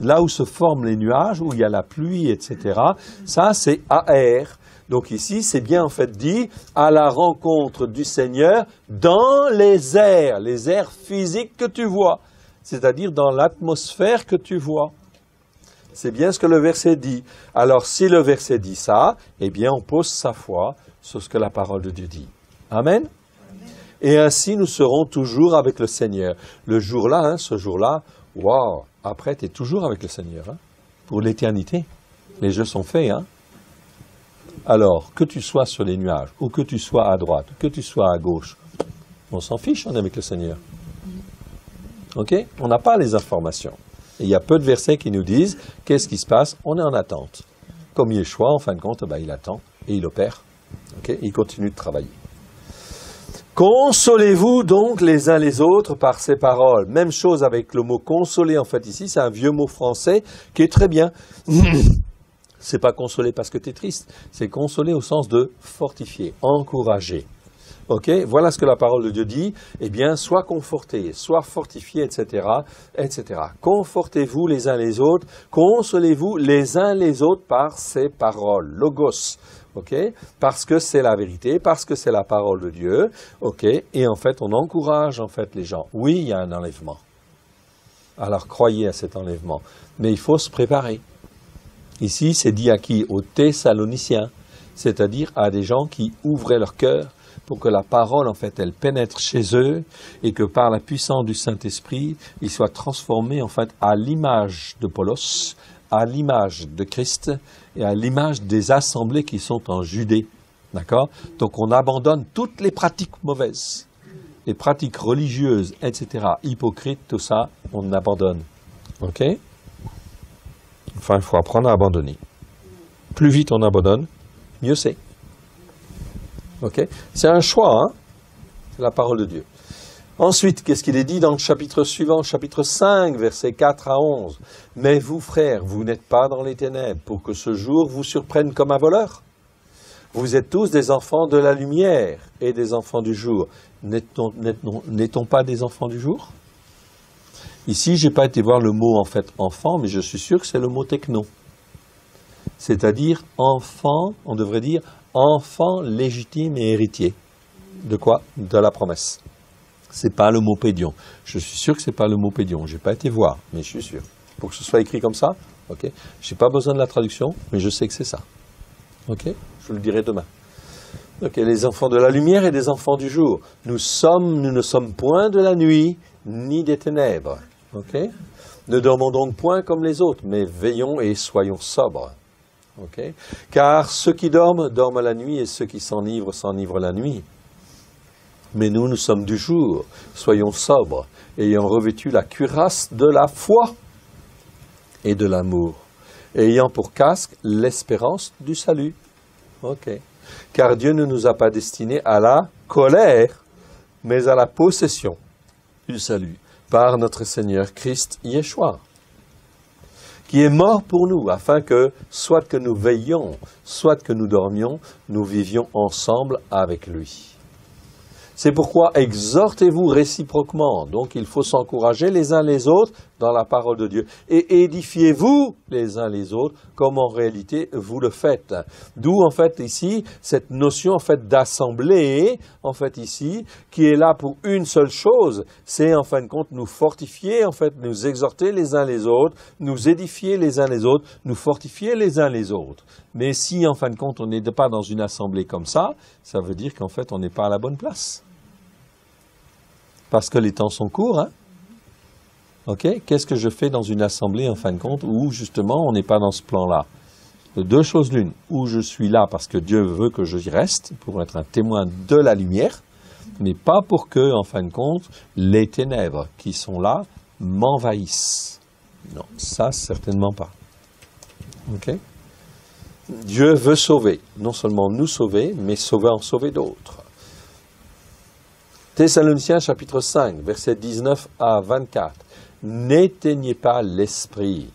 Là où se forment les nuages, où il y a la pluie, etc., ça c'est aër. Donc ici, c'est bien en fait dit à la rencontre du Seigneur dans les airs physiques que tu vois, c'est-à-dire dans l'atmosphère que tu vois. C'est bien ce que le verset dit. Alors si le verset dit ça, eh bien on pose sa foi sur ce que la parole de Dieu dit. Amen. Et ainsi nous serons toujours avec le Seigneur. Le jour-là, ce jour-là, waouh! Après, tu es toujours avec le Seigneur, hein, pour l'éternité. Les jeux sont faits, hein. Alors, que tu sois sur les nuages, ou que tu sois à droite, ou que tu sois à gauche, on s'en fiche, on est avec le Seigneur. OK? On n'a pas les informations. Et il y a peu de versets qui nous disent, qu'est-ce qui se passe? On est en attente. Comme Yeshua, en fin de compte, il attend, et il opère. OK? Il continue de travailler. Consolez-vous donc les uns les autres par ces paroles. Même chose avec le mot consoler, en fait, ici, c'est un vieux mot français qui est très bien. C'est pas consoler parce que tu es triste, c'est consoler au sens de fortifier, encourager. OK? Voilà ce que la parole de Dieu dit. Eh bien, sois conforté, sois fortifié, etc., etc. Confortez-vous les uns les autres, consolez-vous les uns les autres par ces paroles. Logos. OK? Parce que c'est la vérité, parce que c'est la parole de Dieu. OK? Et en fait, on encourage en fait les gens. Oui, il y a un enlèvement. Alors, croyez à cet enlèvement. Mais il faut se préparer. Ici, c'est dit à qui? Aux Thessaloniciens, c'est-à-dire à des gens qui ouvraient leur cœur pour que la parole, en fait, elle pénètre chez eux et que par la puissance du Saint-Esprit, ils soient transformés, en fait, à l'image de Paulos, à l'image de Christ et à l'image des assemblées qui sont en Judée. D'accord? Donc, on abandonne toutes les pratiques mauvaises. les pratiques religieuses, etc., hypocrites, tout ça, on abandonne. Ok? Enfin, il faut apprendre à abandonner. Plus vite on abandonne, mieux c'est. Ok? C'est un choix, hein? C'est la parole de Dieu. Ensuite, qu'est-ce qu'il est dit dans le chapitre suivant, chapitre 5, versets 4 à 11? « Mais vous, frères, vous n'êtes pas dans les ténèbres, pour que ce jour vous surprenne comme un voleur. Vous êtes tous des enfants de la lumière et des enfants du jour. N'est-on pas des enfants du jour ?» Ici, je n'ai pas été voir le mot, en fait, enfant, mais je suis sûr que c'est le mot techno. C'est-à-dire enfant, on devrait dire enfant légitime et héritier. De quoi? De la promesse. C'est pas le mot pédion. Je suis sûr que c'est pas le mot pédion. J'ai pas été voir, mais je suis sûr. Pour que ce soit écrit comme ça, ok. J'ai pas besoin de la traduction, mais je sais que c'est ça. Ok. Je le dirai demain. Ok. Les enfants de la lumière et des enfants du jour. Nous ne sommes point de la nuit ni des ténèbres. Ok. Ne dormons donc point comme les autres, mais veillons et soyons sobres. Ok. Car ceux qui dorment dorment la nuit et ceux qui s'enivrent la nuit. Mais nous sommes du jour, soyons sobres, ayant revêtu la cuirasse de la foi et de l'amour, ayant pour casque l'espérance du salut. Ok. Car Dieu ne nous a pas destinés à la colère, mais à la possession du salut, par notre Seigneur Christ Yeshua, qui est mort pour nous, afin que, soit que nous veillions, soit que nous dormions, nous vivions ensemble avec lui. C'est pourquoi exhortez-vous réciproquement. Donc il faut s'encourager les uns les autres dans la parole de Dieu. Et édifiez-vous les uns les autres comme en réalité vous le faites. D'où en fait ici cette notion en fait d'assemblée, en fait ici, qui est là pour une seule chose. C'est en fin de compte nous fortifier, en fait nous exhorter les uns les autres, nous édifier les uns les autres, nous fortifier les uns les autres. Mais si en fin de compte on n'est pas dans une assemblée comme ça veut dire qu'en fait on n'est pas à la bonne place. Parce que les temps sont courts, hein? Ok? Qu'est-ce que je fais dans une assemblée, en fin de compte, où justement on n'est pas dans ce plan-là? Deux choses l'une. Où je suis là parce que Dieu veut que j'y reste, pour être un témoin de la lumière, mais pas pour que, en fin de compte, les ténèbres qui sont là m'envahissent. Non, ça, certainement pas. Ok? Dieu veut sauver. Non seulement nous sauver, mais en sauver d'autres. Thessaloniciens chapitre 5, versets 19 à 24. N'éteignez pas l'esprit.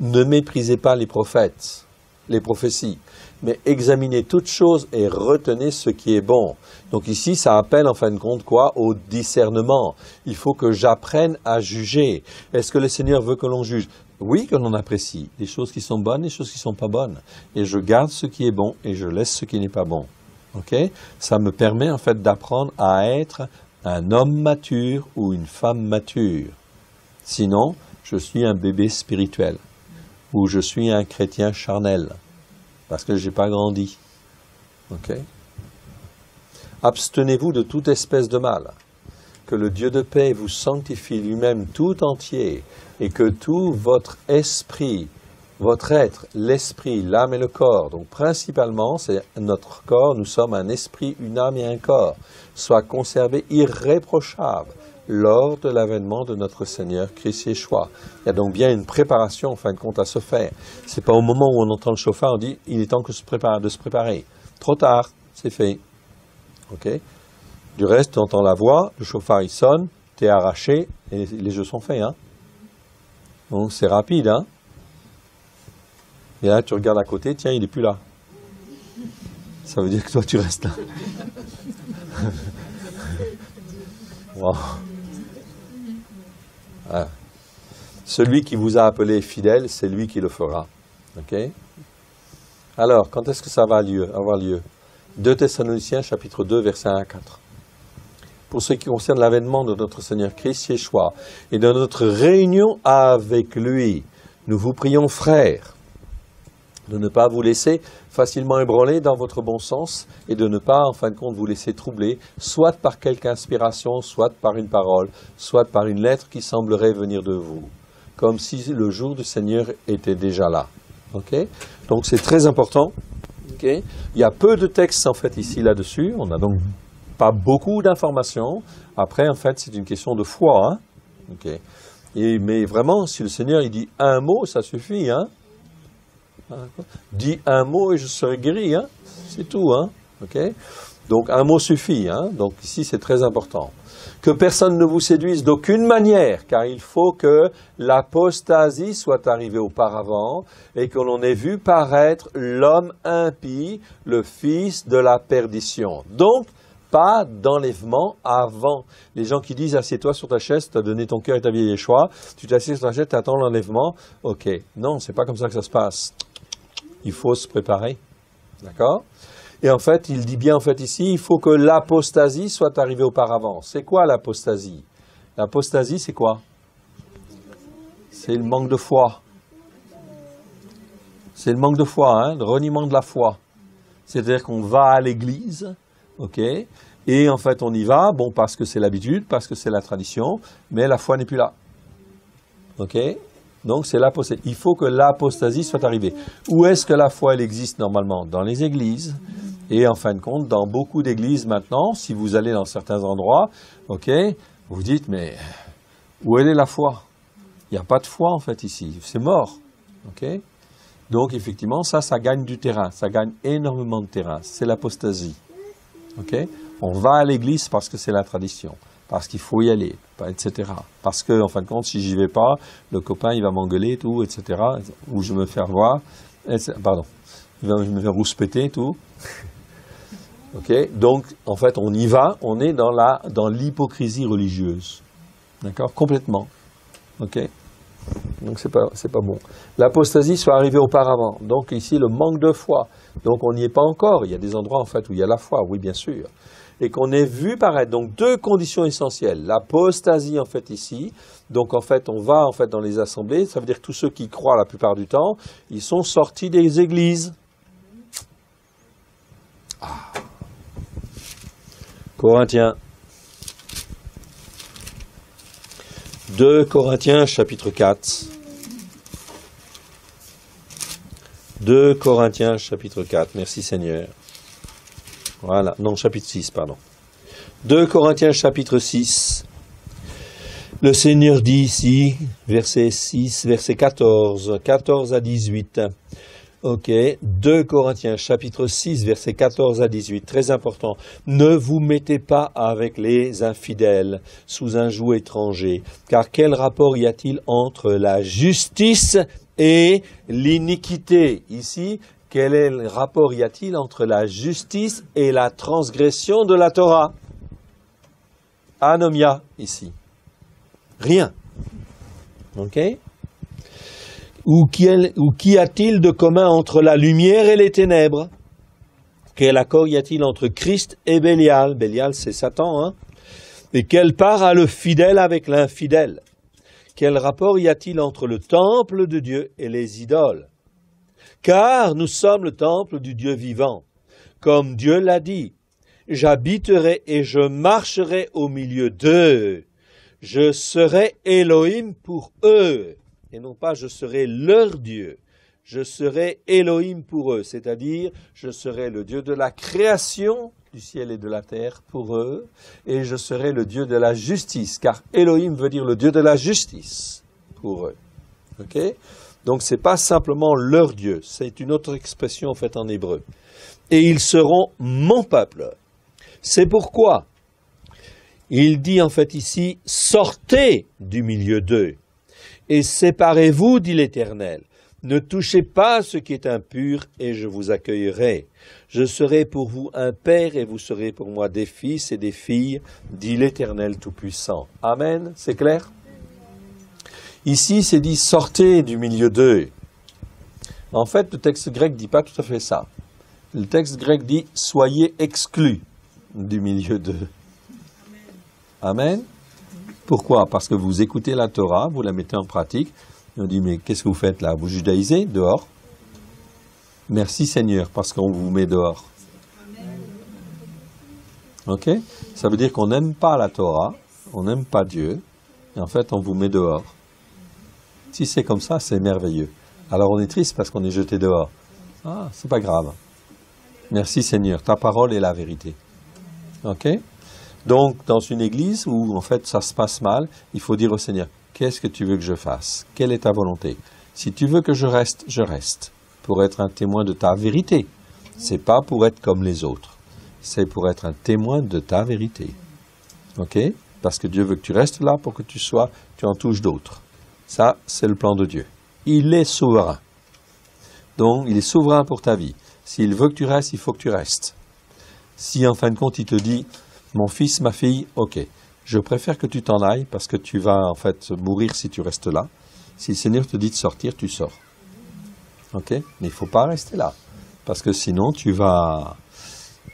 Ne méprisez pas les prophètes, les prophéties, mais examinez toutes choses et retenez ce qui est bon. Donc ici, ça appelle en fin de compte quoi? Au discernement. Il faut que j'apprenne à juger. Est-ce que le Seigneur veut que l'on juge? Oui, que l'on apprécie les choses qui sont bonnes et les choses qui ne sont pas bonnes. Et je garde ce qui est bon et je laisse ce qui n'est pas bon. Okay? Ça me permet en fait d'apprendre à être un homme mature ou une femme mature. Sinon, je suis un bébé spirituel ou je suis un chrétien charnel parce que je n'ai pas grandi. Okay? Abstenez-vous de toute espèce de mal. Que le Dieu de paix vous sanctifie lui-même tout entier et que tout votre esprit, votre être, l'esprit, l'âme et le corps, donc principalement c'est notre corps, nous sommes un esprit, une âme et un corps, soit conservé irréprochable lors de l'avènement de notre Seigneur Christ Yeshua. Il y a donc bien une préparation en fin de compte à se faire. C'est pas au moment où on entend le chauffard, on dit il est temps de se préparer. Trop tard, c'est fait. Ok? Du reste, tu entends la voix, le chauffard il sonne, tu es arraché et les jeux sont faits. Hein? Donc c'est rapide, hein? Et là, tu regardes à côté, tiens, il n'est plus là. Ça veut dire que toi, tu restes là. Wow. Ah. Celui qui vous a appelé fidèle, c'est lui qui le fera. Ok? Alors, quand est-ce que ça va avoir lieu? 2 Thessaloniciens, chapitre 2, versets 1 à 4. Pour ce qui concerne l'avènement de notre Seigneur Christ Yeshua et de notre réunion avec lui, nous vous prions, frères, de ne pas vous laisser facilement ébranler dans votre bon sens et de ne pas, en fin de compte, vous laisser troubler, soit par quelque inspiration, soit par une parole, soit par une lettre qui semblerait venir de vous, comme si le jour du Seigneur était déjà là. Okay? Donc c'est très important. Okay? Il y a peu de textes, en fait, ici, là-dessus. On a donc pas beaucoup d'informations. Après, en fait, c'est une question de foi. Hein? Okay. Mais vraiment, si le Seigneur il dit un mot, ça suffit. Hein? Dis un mot et je serai guéri. Hein? C'est tout. Hein? Okay? Donc, un mot suffit. Hein? Donc, ici, c'est très important. Que personne ne vous séduise d'aucune manière, car il faut que l'apostasie soit arrivée auparavant et que l'on ait vu paraître l'homme impie, le fils de la perdition. Donc, pas d'enlèvement avant. Les gens qui disent « assieds-toi sur ta chaise, tu as donné ton cœur et ta vie à Yeshua, tu t'assieds sur ta chaise, tu attends l'enlèvement. » Ok, non, c'est pas comme ça que ça se passe. Il faut se préparer. D'accord ? Et en fait, il dit bien en fait ici, il faut que l'apostasie soit arrivée auparavant. C'est quoi l'apostasie? L'apostasie, c'est quoi? C'est le manque de foi. C'est le manque de foi, hein, le reniement de la foi. C'est-à-dire qu'on va à l'église, ok, et en fait on y va, bon, parce que c'est l'habitude, parce que c'est la tradition, mais la foi n'est plus là. Ok? Donc c'est l'apostasie. Il faut que l'apostasie soit arrivée. Où est-ce que la foi elle existe normalement? Dans les églises. Et en fin de compte, dans beaucoup d'églises maintenant, si vous allez dans certains endroits, ok, vous dites, mais où est la foi? Il n'y a pas de foi en fait ici, c'est mort. Ok? Donc effectivement, ça gagne du terrain, ça gagne énormément de terrain. C'est l'apostasie. Ok? On va à l'église parce que c'est la tradition, parce qu'il faut y aller, etc. Parce que, en fin de compte, si j'y vais pas, le copain il va m'engueuler, tout, etc. Ou je vais me faire voir, pardon, il va me faire rouspéter, tout. Okay? Donc, en fait, on y va, on est dans l'hypocrisie religieuse. D'accord? Complètement. Ok? Donc, c'est pas bon. L'apostasie soit arrivée auparavant. Donc, ici, le manque de foi. Donc, on n'y est pas encore. Il y a des endroits, en fait, où il y a la foi, oui, bien sûr. Et qu'on ait vu paraître. Donc, deux conditions essentielles. L'apostasie, en fait, ici. Donc, en fait, on va, en fait, dans les assemblées. Ça veut dire que tous ceux qui croient la plupart du temps, ils sont sortis des églises. Corinthiens. 2 Corinthiens chapitre 4. 2 Corinthiens chapitre 4. Merci Seigneur. Voilà. Non, chapitre 6, pardon. 2 Corinthiens chapitre 6. Le Seigneur dit ici, verset 6, verset 14, 14 à 18. Ok, 2 Corinthiens chapitre 6, verset 14 à 18, très important. Ne vous mettez pas avec les infidèles sous un joug étranger, car quel rapport y a-t-il entre la justice et l'iniquité? Ici, quel rapport y a-t-il entre la justice et la transgression de la Torah? Anomia, ici. Rien. Ok? Ou qu'y a-t-il de commun entre la lumière et les ténèbres? Quel accord y a-t-il entre Christ et Bélial? Bélial, c'est Satan, hein? Et quelle part a le fidèle avec l'infidèle? Quel rapport y a-t-il entre le temple de Dieu et les idoles? Car nous sommes le temple du Dieu vivant. Comme Dieu l'a dit, j'habiterai et je marcherai au milieu d'eux. Je serai Elohim pour eux. Et non pas je serai leur Dieu, je serai Elohim pour eux, c'est-à-dire je serai le Dieu de la création du ciel et de la terre pour eux, et je serai le Dieu de la justice, car Elohim veut dire le Dieu de la justice pour eux. Ok? Donc c'est pas simplement leur Dieu, c'est une autre expression en fait en hébreu. Et ils seront mon peuple. C'est pourquoi il dit en fait ici, sortez du milieu d'eux. Et séparez-vous, dit l'Éternel. Ne touchez pas ce qui est impur, et je vous accueillerai. Je serai pour vous un père, et vous serez pour moi des fils et des filles, dit l'Éternel Tout-Puissant. Amen, c'est clair? Ici, c'est dit, sortez du milieu d'eux. En fait, le texte grec ne dit pas tout à fait ça. Le texte grec dit, soyez exclus du milieu d'eux. Amen. Pourquoi? Parce que vous écoutez la Torah, vous la mettez en pratique. Et on dit, mais qu'est-ce que vous faites là? Vous judaïsez dehors? Merci Seigneur, parce qu'on vous met dehors. Ok? Ça veut dire qu'on n'aime pas la Torah, on n'aime pas Dieu, et en fait on vous met dehors. Si c'est comme ça, c'est merveilleux. Alors on est triste parce qu'on est jeté dehors. Ah, c'est pas grave. Merci Seigneur, ta parole est la vérité. Ok? Donc, dans une église où, en fait, ça se passe mal, il faut dire au Seigneur, qu'est-ce que tu veux que je fasse? Quelle est ta volonté? Si tu veux que je reste, pour être un témoin de ta vérité. C'est pas pour être comme les autres. C'est pour être un témoin de ta vérité. Ok? Parce que Dieu veut que tu restes là pour que tu en touches d'autres. Ça, c'est le plan de Dieu. Il est souverain. Donc, il est souverain pour ta vie. S'il veut que tu restes, il faut que tu restes. Si, en fin de compte, il te dit, mon fils, ma fille, ok, je préfère que tu t'en ailles parce que tu vas, en fait, mourir si tu restes là. Si le Seigneur te dit de sortir, tu sors. Ok? Mais il ne faut pas rester là. Parce que sinon, tu vas...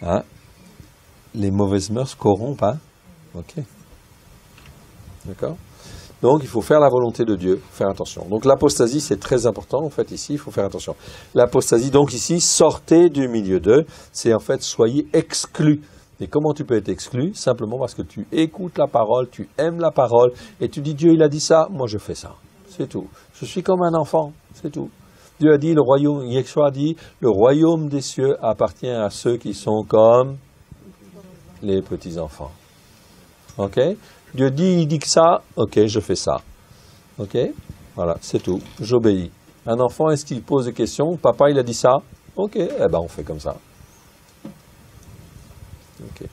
Hein, les mauvaises mœurs corrompent, hein? Ok? D'accord? Donc, il faut faire la volonté de Dieu, faire attention. Donc, l'apostasie, c'est très important, en fait, ici, il faut faire attention. L'apostasie, donc, ici, sortez du milieu d'eux, c'est, en fait, soyez exclus. Et comment tu peux être exclu? Simplement parce que tu écoutes la parole, tu aimes la parole, et tu dis, Dieu, il a dit ça, moi, je fais ça. C'est tout. Je suis comme un enfant, c'est tout. Dieu a dit, Yeshua a dit, le royaume des cieux appartient à ceux qui sont comme les petits-enfants. Ok? Dieu dit, il dit que ça, ok, je fais ça. Ok? Voilà, c'est tout. J'obéis. Un enfant, est-ce qu'il pose des questions? Papa, il a dit ça? Ok, eh ben on fait comme ça. Ok.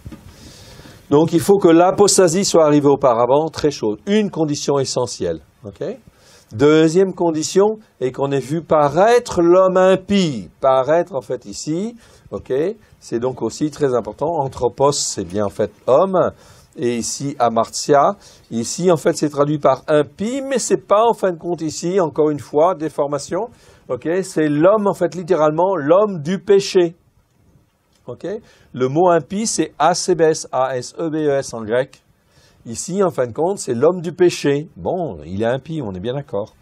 Donc il faut que l'apostasie soit arrivée auparavant, très chaude. Une condition essentielle. Ok? Deuxième condition est qu'on ait vu paraître l'homme impie. Paraître, en fait, ici, ok, c'est donc aussi très important. Anthropos, c'est bien, en fait, homme. Et ici, amartia. Ici, en fait, c'est traduit par impie, mais c'est pas, en fin de compte, ici, encore une fois, déformation. Ok, c'est l'homme, en fait, littéralement, l'homme du péché. Ok, le mot impie, c'est asebes, A-S-E-B-E-S en grec. Ici, en fin de compte, c'est l'homme du péché. Bon, il est impie, on est bien d'accord.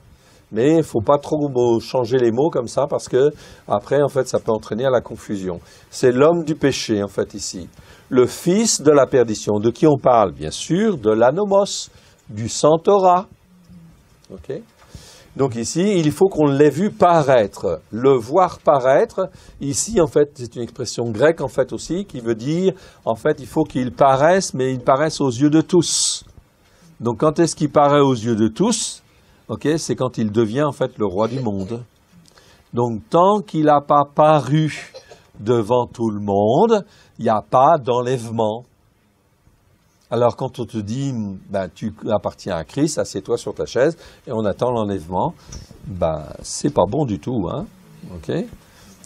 Mais il ne faut pas trop changer les mots comme ça parce que après, en fait, ça peut entraîner à la confusion. C'est l'homme du péché, en fait, ici. Le fils de la perdition. De qui on parle? Bien sûr, de l'anomos, du centaura. Ok? Donc ici, il faut qu'on l'ait vu paraître. Le voir paraître, ici, en fait, c'est une expression grecque, en fait, aussi, qui veut dire, en fait, il faut qu'il paraisse, mais il paraisse aux yeux de tous. Donc, quand est-ce qu'il paraît aux yeux de tous? Ok, c'est quand il devient, en fait, le roi du monde. Donc, tant qu'il n'a pas paru devant tout le monde, il n'y a pas d'enlèvement. Alors, quand on te dit, ben, tu appartiens à Christ, assieds-toi sur ta chaise et on attend l'enlèvement, ben, c'est pas bon du tout, hein, ok?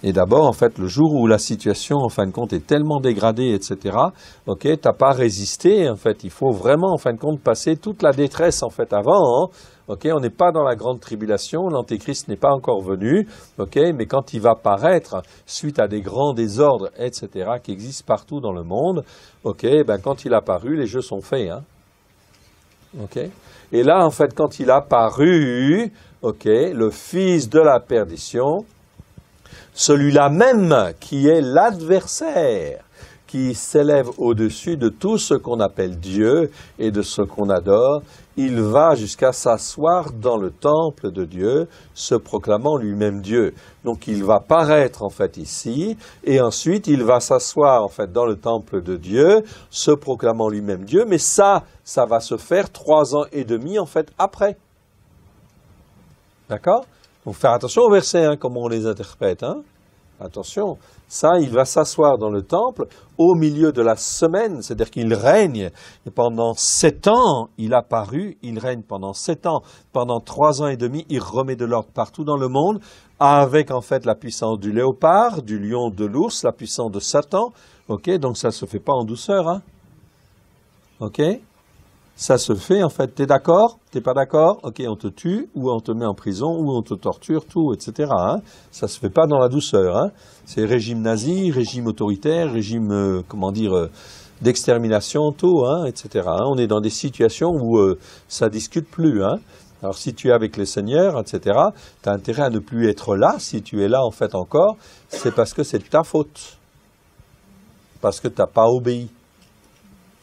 Et d'abord, en fait, le jour où la situation, en fin de compte, est tellement dégradée, etc., ok, t'as pas résisté, en fait, il faut vraiment, en fin de compte, passer toute la détresse, en fait, avant, hein, ok, on n'est pas dans la grande tribulation, l'antéchrist n'est pas encore venu, ok, mais quand il va paraître, suite à des grands désordres, etc., qui existent partout dans le monde, ok, ben, quand il a paru, les jeux sont faits, hein, ok. Et là, en fait, quand il a paru, ok, le fils de la perdition, celui-là même qui est l'adversaire, qui s'élève au-dessus de tout ce qu'on appelle Dieu et de ce qu'on adore, il va jusqu'à s'asseoir dans le temple de Dieu, se proclamant lui-même Dieu. Donc il va paraître en fait ici, et ensuite il va s'asseoir en fait dans le temple de Dieu, se proclamant lui-même Dieu, mais ça va se faire 3 ans et demi en fait après. D'accord ? Donc faire attention aux versets, hein, comment on les interprète. Hein. Attention, ça, il va s'asseoir dans le temple au milieu de la semaine, c'est-à-dire qu'il règne. Et pendant 7 ans, il a paru, il règne pendant 7 ans. Pendant 3 ans et demi, il remet de l'ordre partout dans le monde, avec en fait la puissance du léopard, du lion, de l'ours, la puissance de Satan. Ok, donc ça se fait pas en douceur. Hein. Ok. Ça se fait, en fait, t'es d'accord? T'es pas d'accord? Ok, on te tue, ou on te met en prison, ou on te torture, tout, etc. Hein? Ça se fait pas dans la douceur. Hein? C'est régime nazi, régime autoritaire, régime, d'extermination, tout, hein, etc. Hein? On est dans des situations où ça discute plus. Hein? Alors, si tu es avec le Seigneur, etc., tu as intérêt à ne plus être là. Si tu es là, en fait, encore, c'est parce que c'est de ta faute. Parce que tu n'as pas obéi.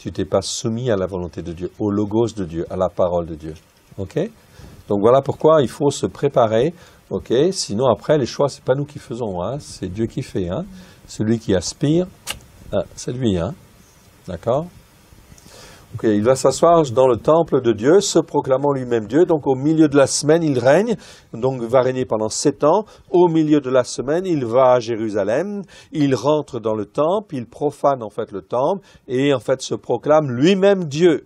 Tu t'es pas soumis à la volonté de Dieu, au logos de Dieu, à la parole de Dieu. Ok? Donc voilà pourquoi il faut se préparer. Ok? Sinon après les choix c'est pas nous qui faisons, hein? C'est Dieu qui fait. Hein? Celui qui aspire, c'est lui. Hein? D'accord? Ok, il va s'asseoir dans le temple de Dieu, se proclamant lui-même Dieu. Donc au milieu de la semaine, il règne. Donc il va régner pendant 7 ans. Au milieu de la semaine, il va à Jérusalem. Il rentre dans le temple. Il profane en fait le temple. Et en fait se proclame lui-même Dieu.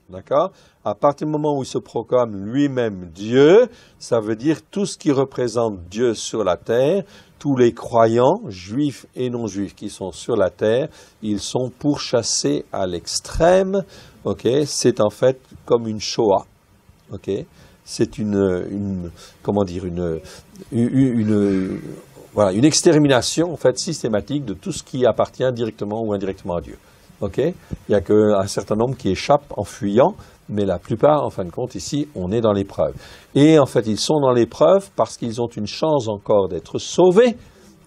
D'accord? À partir du moment où il se proclame lui-même Dieu, ça veut dire tout ce qui représente Dieu sur la terre, tous les croyants, juifs et non-juifs qui sont sur la terre, ils sont pourchassés à l'extrême. Ok, c'est en fait comme une Shoah. Ok, c'est une voilà, une extermination en fait systématique de tout ce qui appartient directement ou indirectement à Dieu. Ok, il n'y a qu'un certain nombre qui échappent en fuyant. Mais la plupart, en fin de compte, ici, on est dans l'épreuve. Et en fait, ils sont dans l'épreuve parce qu'ils ont une chance encore d'être sauvés,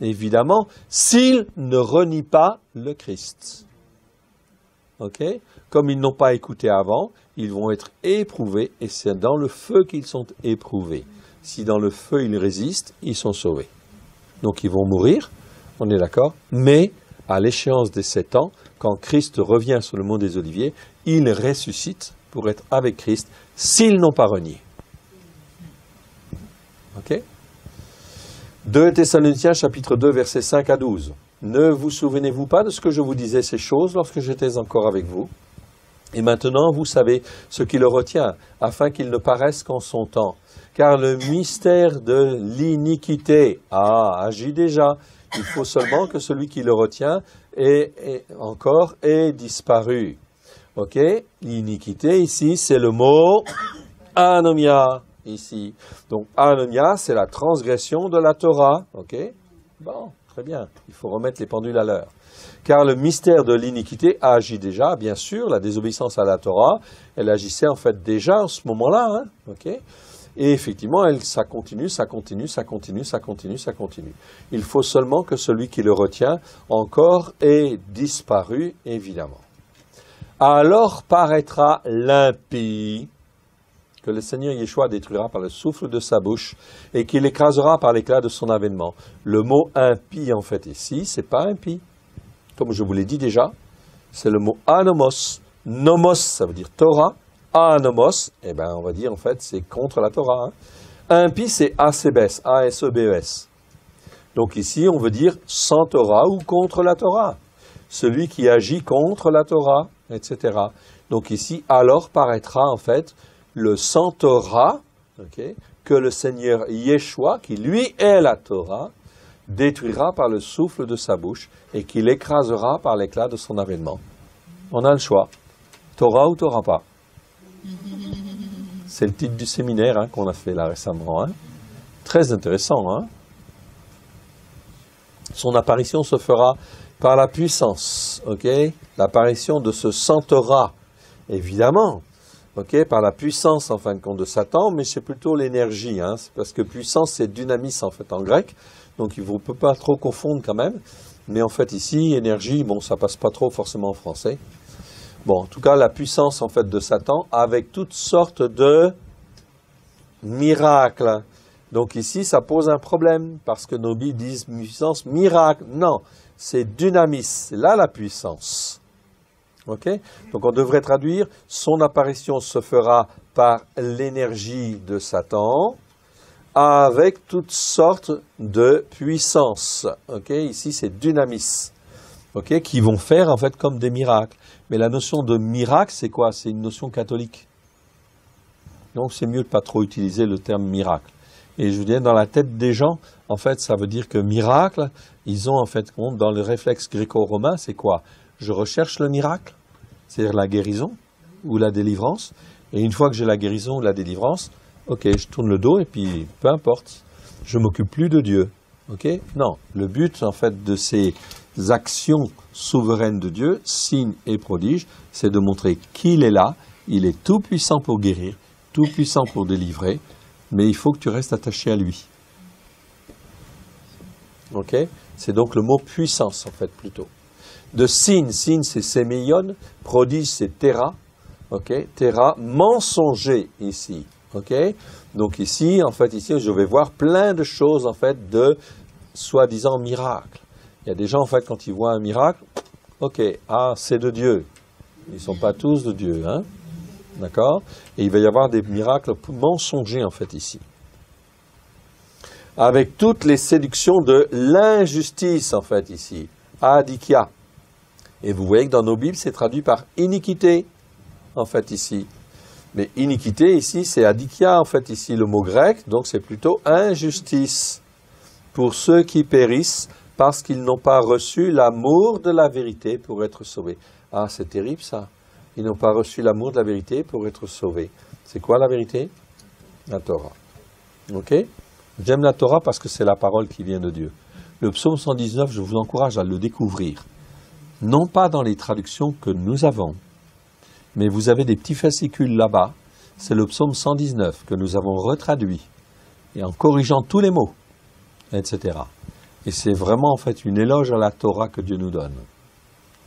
évidemment, s'ils ne renient pas le Christ. Ok? Comme ils n'ont pas écouté avant, ils vont être éprouvés, et c'est dans le feu qu'ils sont éprouvés. Si dans le feu ils résistent, ils sont sauvés. Donc ils vont mourir, on est d'accord, mais à l'échéance des 7 ans, quand Christ revient sur le mont des Oliviers, ils ressuscitent pour être avec Christ, s'ils n'ont pas renié. Ok? 2 Thessaloniciens, chapitre 2, versets 5 à 12. Ne vous souvenez-vous pas de ce que je vous disais ces choses lorsque j'étais encore avec vous? Et maintenant, vous savez ce qui le retient, afin qu'il ne paraisse qu'en son temps. Car le mystère de l'iniquité agit déjà. Il faut seulement que celui qui le retient ait disparu. Ok, l'iniquité ici, c'est le mot anomia ici. Donc anomia, c'est la transgression de la Torah. Ok, bon, très bien. Il faut remettre les pendules à l'heure. Car le mystère de l'iniquité agit déjà, bien sûr, la désobéissance à la Torah, elle agissait en fait déjà en ce moment-là. Hein, ok, et effectivement, ça continue. Il faut seulement que celui qui le retient encore ait disparu, évidemment. Alors paraîtra l'impie, que le Seigneur Yeshua détruira par le souffle de sa bouche, et qu'il écrasera par l'éclat de son avènement. Le mot impie, en fait, ici, c'est pas impie. Comme je vous l'ai dit déjà, c'est le mot anomos. Nomos, ça veut dire Torah. Anomos, eh ben, on va dire, en fait, c'est contre la Torah. Hein. Impie, c'est asebes, A-S-E-B-E-S. Donc ici, on veut dire sans Torah ou contre la Torah. Celui qui agit contre la Torah, etc. Donc ici, alors paraîtra en fait le sans Torah, okay, que le Seigneur Yeshua, qui lui est la Torah, détruira par le souffle de sa bouche et qu'il écrasera par l'éclat de son avènement. On a le choix. Torah ou Torah pas. C'est le titre du séminaire hein, qu'on a fait là récemment. Hein. Très intéressant. Hein. Son apparition se fera par la puissance, ok? L'apparition de ce sans Torah, évidemment, ok? Par la puissance, en fin de compte, de Satan, mais c'est plutôt l'énergie, hein? Parce que puissance, c'est dynamis, en fait, en grec, donc il ne faut pas trop confondre quand même, mais en fait, ici, énergie, bon, ça passe pas trop forcément en français. Bon, en tout cas, la puissance, en fait, de Satan, avec toutes sortes de miracles. Donc ici, ça pose un problème, parce que nos Bibles disent puissance, miracle. Non, c'est dynamis, c'est là la puissance. Ok? Donc on devrait traduire, son apparition se fera par l'énergie de Satan, avec toutes sortes de puissances. Ok? Ici, c'est dynamis. Ok? Qui vont faire, en fait, comme des miracles. Mais la notion de miracle, c'est quoi? C'est une notion catholique. Donc c'est mieux de ne pas trop utiliser le terme miracle. Et je vous dis, dans la tête des gens, en fait, ça veut dire que miracle, ils ont en fait compte, dans le réflexe gréco-romain, c'est quoi? Je recherche le miracle, c'est-à-dire la guérison ou la délivrance. Et une fois que j'ai la guérison ou la délivrance, ok, je tourne le dos et puis peu importe, je m'occupe plus de Dieu. Ok? Non, le but en fait de ces actions souveraines de Dieu, signes et prodiges, c'est de montrer qu'il est là, il est tout puissant pour guérir, tout puissant pour délivrer. Mais il faut que tu restes attaché à lui. Ok? C'est donc le mot puissance, en fait, plutôt. De signe, c'est séméion, prodige, c'est terra. Ok? Terra, mensonger, ici. Ok? Donc ici, en fait, ici, je vais voir plein de choses, en fait, de soi-disant miracle. Il y a des gens, en fait, quand ils voient un miracle, ok, c'est de Dieu. Ils ne sont pas tous de Dieu, hein? D'accord? Et il va y avoir des miracles mensongers, en fait, ici. Avec toutes les séductions de l'injustice, en fait, ici. Adikia. Et vous voyez que dans nos Bibles, c'est traduit par iniquité, en fait, ici. Mais iniquité, ici, c'est adikia, en fait, ici, le mot grec, donc c'est plutôt injustice. Pour ceux qui périssent, parce qu'ils n'ont pas reçu l'amour de la vérité pour être sauvés. Ah, c'est terrible, ça. Ils n'ont pas reçu l'amour de la vérité pour être sauvés. C'est quoi la vérité? La Torah. Ok? J'aime la Torah parce que c'est la parole qui vient de Dieu. Le psaume 119, je vous encourage à le découvrir. Non pas dans les traductions que nous avons, mais vous avez des petits fascicules là-bas. C'est le psaume 119 que nous avons retraduit, et en corrigeant tous les mots, etc. Et c'est vraiment en fait une éloge à la Torah que Dieu nous donne.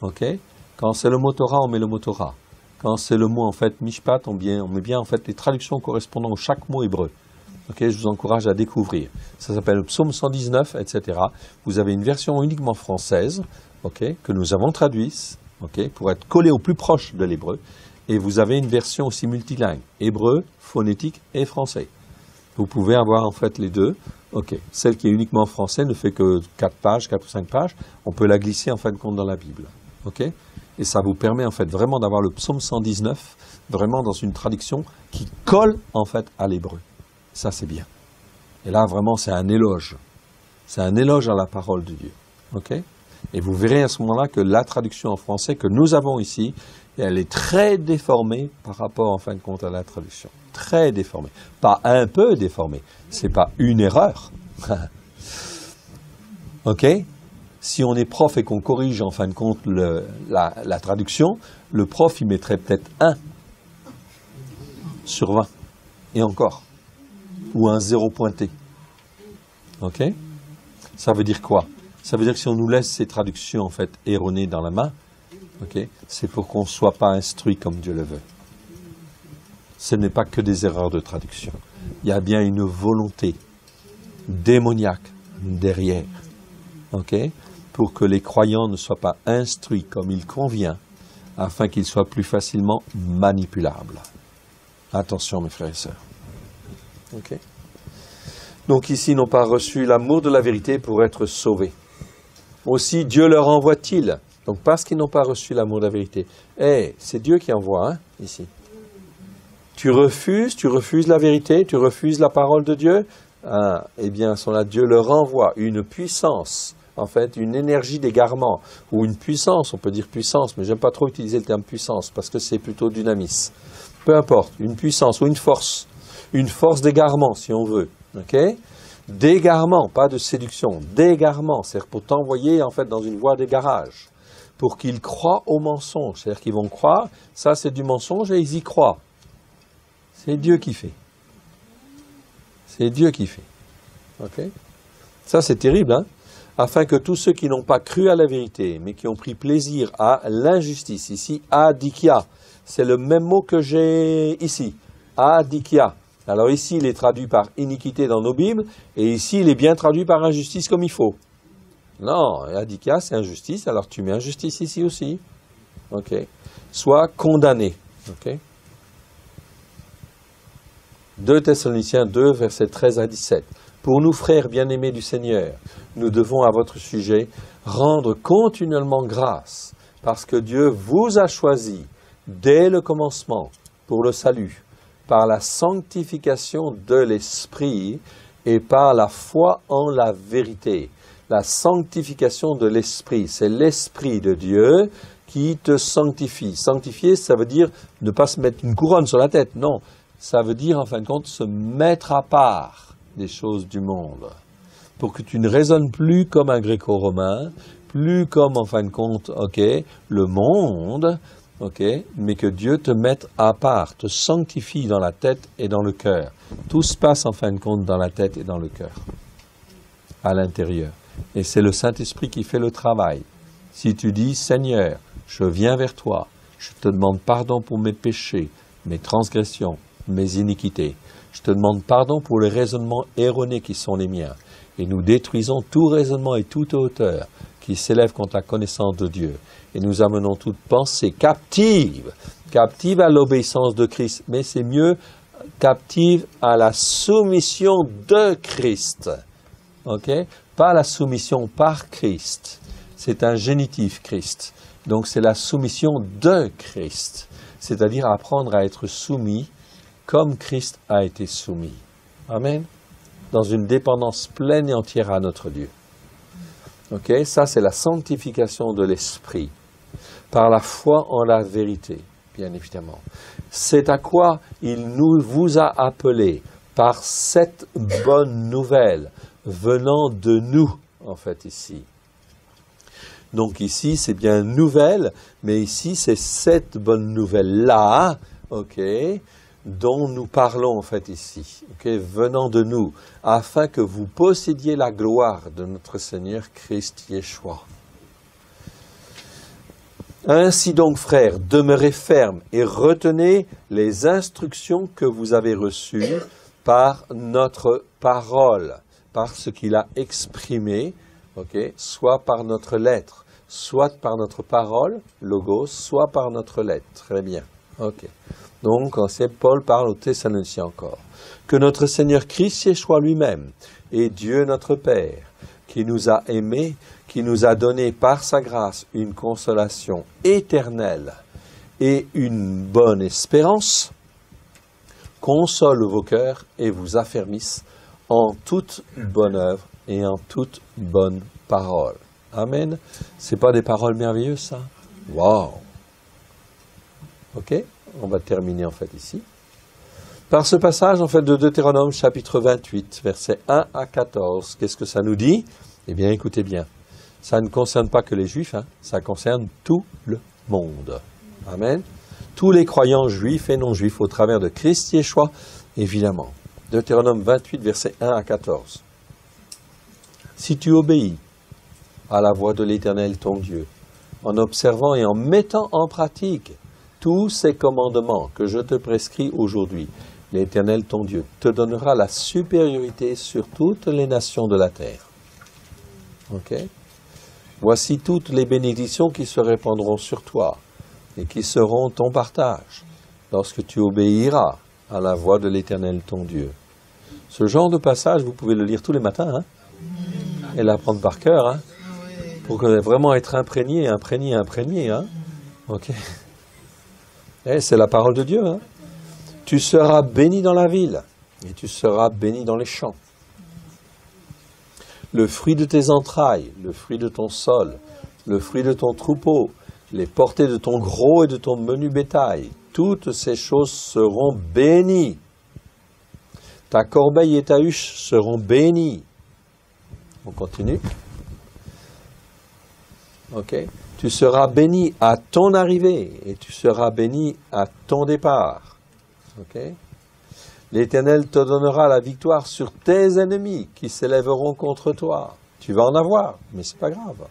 Ok? Quand c'est le mot Torah, on met le mot Torah. Quand c'est le mot en fait Mishpat, on met bien en fait les traductions correspondant à chaque mot hébreu. Ok, je vous encourage à découvrir. Ça s'appelle le psaume 119, etc. Vous avez une version uniquement française, ok, que nous avons traduite, ok, pour être collé au plus proche de l'hébreu. Et vous avez une version aussi multilingue, hébreu, phonétique et français. Vous pouvez avoir en fait les deux. Ok, celle qui est uniquement français ne fait que 4 pages, 4 ou 5 pages. On peut la glisser en fin de compte dans la Bible. Ok, et ça vous permet en fait vraiment d'avoir le psaume 119 vraiment dans une traduction qui colle en fait à l'hébreu. Ça, c'est bien. Et là, vraiment, c'est un éloge. C'est un éloge à la parole de Dieu. Ok? Et vous verrez à ce moment-là que la traduction en français que nous avons ici, elle est très déformée par rapport, en fin de compte, à la traduction. Très déformée. Pas un peu déformée. C'est pas une erreur. Ok? Si on est prof et qu'on corrige, en fin de compte, la traduction, le prof, il mettrait peut-être 1 sur 20. Et encore. Ou un 0 pointé. Ok? Ça veut dire quoi? Ça veut dire que si on nous laisse ces traductions en fait erronées dans la main, ok, c'est pour qu'on ne soit pas instruit comme Dieu le veut. Ce n'est pas que des erreurs de traduction. Il y a bien une volonté démoniaque derrière, ok, pour que les croyants ne soient pas instruits comme il convient, afin qu'ils soient plus facilement manipulables. Attention mes frères et sœurs. Okay. Donc ici, ils n'ont pas reçu l'amour de la vérité pour être sauvés. Aussi, Dieu leur envoie-t-il. Donc parce qu'ils n'ont pas reçu l'amour de la vérité. C'est Dieu qui envoie, hein, ici. Tu refuses la vérité, tu refuses la parole de Dieu. Eh bien, Dieu leur envoie une puissance, en fait, une énergie d'égarement, ou une puissance, on peut dire puissance, mais j'aime pas trop utiliser le terme puissance, parce que c'est plutôt dynamis. Peu importe, une puissance ou une force d'égarement, si on veut, ok? D'égarement, pas de séduction, d'égarement, c'est-à-dire pour t'envoyer en fait dans une voie d'égarage, pour qu'ils croient au mensonge, c'est-à-dire qu'ils vont croire, ça c'est du mensonge et ils y croient. C'est Dieu qui fait. C'est Dieu qui fait, ok? Ça c'est terrible, hein? Afin que tous ceux qui n'ont pas cru à la vérité, mais qui ont pris plaisir à l'injustice, ici, adikia, c'est le même mot que j'ai ici, adikia. Alors ici, il est traduit par iniquité dans nos Bibles, et ici, il est bien traduit par injustice comme il faut. Non, adikia, c'est injustice, alors tu mets injustice ici aussi. Ok. Sois condamné. Ok. 2 Thessaloniciens 2, versets 13 à 17. Pour nous, frères bien-aimés du Seigneur, nous devons à votre sujet rendre continuellement grâce, parce que Dieu vous a choisi dès le commencement pour le salut, par la sanctification de l'Esprit et par la foi en la vérité. La sanctification de l'Esprit, c'est l'Esprit de Dieu qui te sanctifie. Sanctifier, ça veut dire ne pas se mettre une couronne sur la tête, non. Ça veut dire, en fin de compte, se mettre à part des choses du monde, pour que tu ne raisonnes plus comme un gréco-romain, plus comme, en fin de compte, ok, le monde, ok, mais que Dieu te mette à part, te sanctifie dans la tête et dans le cœur. Tout se passe en fin de compte dans la tête et dans le cœur, à l'intérieur. Et c'est le Saint-Esprit qui fait le travail. Si tu dis, Seigneur, je viens vers toi, je te demande pardon pour mes péchés, mes transgressions, mes iniquités. Je te demande pardon pour les raisonnements erronés qui sont les miens. Et nous détruisons tout raisonnement et toute hauteur qui s'élève contre la connaissance de Dieu. Et nous amenons toute pensée captive à l'obéissance de Christ. Mais c'est mieux, captive à la soumission de Christ. Ok? Pas la soumission par Christ. C'est un génitif Christ. Donc c'est la soumission de Christ. C'est-à-dire apprendre à être soumis comme Christ a été soumis. Amen. Dans une dépendance pleine et entière à notre Dieu. Ok? Ça c'est la sanctification de l'esprit. Par la foi en la vérité, bien évidemment. C'est à quoi il vous a appelé par cette bonne nouvelle venant de nous, en fait, ici. Donc ici, c'est bien nouvelle, mais ici, c'est cette bonne nouvelle-là, ok, dont nous parlons, en fait, ici, ok, venant de nous, afin que vous possédiez la gloire de notre Seigneur Christ Yeshua. Ainsi donc, frères, demeurez fermes et retenez les instructions que vous avez reçues par notre parole, par ce qu'il a exprimé, okay, soit par notre lettre, soit par notre parole, logos, soit par notre lettre. Très bien. Okay. Donc, Paul parle aux Thessaloniciens encore. Que notre Seigneur Christ Yeshua lui-même et Dieu notre Père, qui nous a aimés, qui nous a donné par sa grâce une consolation éternelle et une bonne espérance, console vos cœurs et vous affermisse en toute bonne œuvre et en toute bonne parole. Amen. C'est pas des paroles merveilleuses, ça? Wow! Ok? On va terminer en fait ici. Par ce passage en fait de Deutéronome chapitre 28, versets 1 à 14, qu'est-ce que ça nous dit? Eh bien, écoutez bien. Ça ne concerne pas que les Juifs, hein, ça concerne tout le monde. Amen. Tous les croyants juifs et non juifs au travers de Christ Yeshua, évidemment. Deutéronome 28, versets 1 à 14. Si tu obéis à la voix de l'Éternel ton Dieu, en observant et en mettant en pratique tous ces commandements que je te prescris aujourd'hui, l'Éternel ton Dieu te donnera la supériorité sur toutes les nations de la terre. Ok? Voici toutes les bénédictions qui se répandront sur toi et qui seront ton partage lorsque tu obéiras à la voix de l'Éternel ton Dieu. Ce genre de passage, vous pouvez le lire tous les matins, hein, et l'apprendre par cœur, hein, pour vraiment être imprégné. Hein, ok? Et c'est la parole de Dieu. Hein. Tu seras béni dans la ville et tu seras béni dans les champs. Le fruit de tes entrailles, le fruit de ton sol, le fruit de ton troupeau, les portées de ton gros et de ton menu bétail, toutes ces choses seront bénies. Ta corbeille et ta huche seront bénies. On continue. Ok. Tu seras béni à ton arrivée et tu seras béni à ton départ. Ok. L'Éternel te donnera la victoire sur tes ennemis qui s'élèveront contre toi. Tu vas en avoir, mais c'est pas grave.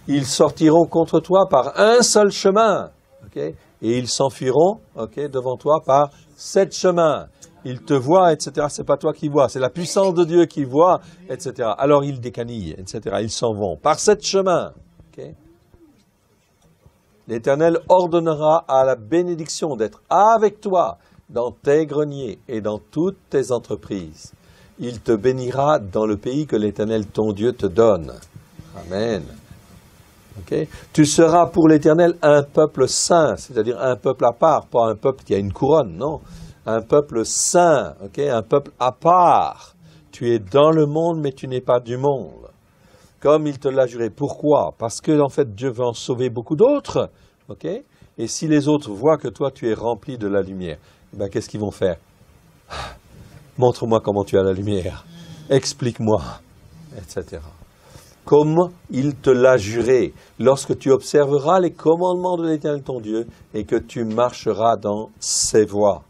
Ils sortiront contre toi par un seul chemin, okay? Et ils s'enfuiront, okay, devant toi par 7 chemins. Ils te voient, etc. C'est pas toi qui vois, c'est la puissance de Dieu qui voit, etc. Alors ils décanillent, etc. Ils s'en vont par 7 chemins. Okay? L'Éternel ordonnera à la bénédiction d'être avec toi dans tes greniers et dans toutes tes entreprises. Il te bénira dans le pays que l'Éternel ton Dieu te donne. Amen. Okay? Tu seras pour l'Éternel un peuple saint, c'est-à-dire un peuple à part, pas un peuple qui a une couronne, non. Un peuple saint, okay? Un peuple à part. Tu es dans le monde, mais tu n'es pas du monde. Comme il te l'a juré. Pourquoi? Parce que, en fait, Dieu veut en sauver beaucoup d'autres. Okay? Et si les autres voient que toi, tu es rempli de la lumière, ben, qu'est-ce qu'ils vont faire? Montre-moi comment tu as la lumière. Explique-moi, etc. Comme il te l'a juré, lorsque tu observeras les commandements de l'Éternel ton Dieu et que tu marcheras dans ses voies.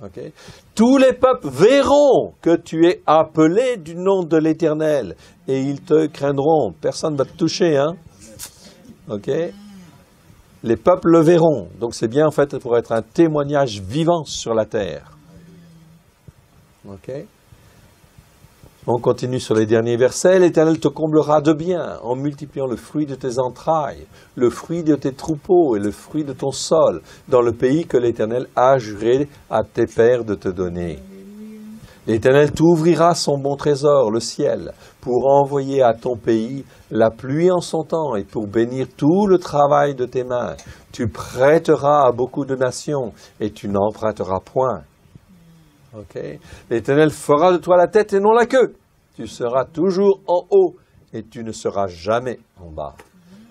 Okay? Tous les peuples verront que tu es appelé du nom de l'Éternel et ils te craindront. Personne ne va te toucher, hein? Ok? Les peuples le verront. Donc c'est bien en fait pour être un témoignage vivant sur la terre. Ok? On continue sur les derniers versets. L'Éternel te comblera de bien en multipliant le fruit de tes entrailles, le fruit de tes troupeaux et le fruit de ton sol, dans le pays que l'Éternel a juré à tes pères de te donner. L'Éternel t'ouvrira son bon trésor, le ciel, pour envoyer à ton pays la pluie en son temps et pour bénir tout le travail de tes mains. Tu prêteras à beaucoup de nations et tu n'emprunteras point. Okay. L'Éternel fera de toi la tête et non la queue. Tu seras toujours en haut et tu ne seras jamais en bas.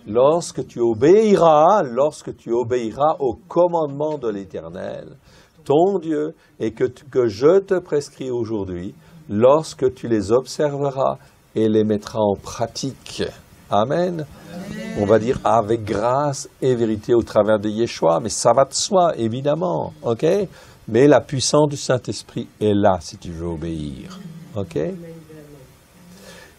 Lorsque tu obéiras au commandement de l'Éternel, ton Dieu, et que je te prescris aujourd'hui, lorsque tu les observeras et les mettras en pratique. Amen. On va dire avec grâce et vérité au travers de Yeshua, mais ça va de soi, évidemment. Ok? Mais la puissance du Saint-Esprit est là si tu veux obéir. Ok?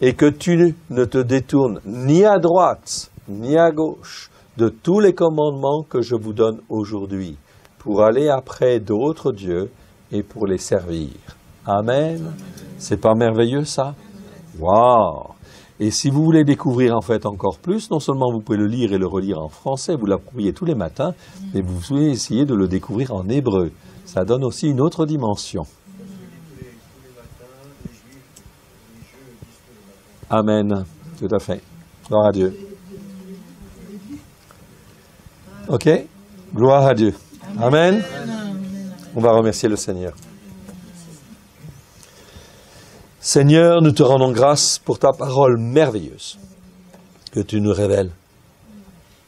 Et que tu ne te détournes ni à droite, ni à gauche de tous les commandements que je vous donne aujourd'hui, pour aller après d'autres dieux et pour les servir. Amen. C'est pas merveilleux ça? Waouh! Et si vous voulez découvrir en fait encore plus, non seulement vous pouvez le lire et le relire en français, vous l'approuvez tous les matins, mais vous pouvez essayer de le découvrir en hébreu. Ça donne aussi une autre dimension. Amen. Tout à fait. Gloire à Dieu. Ok? Gloire à Dieu. Amen. On va remercier le Seigneur. Seigneur, nous te rendons grâce pour ta parole merveilleuse que tu nous révèles.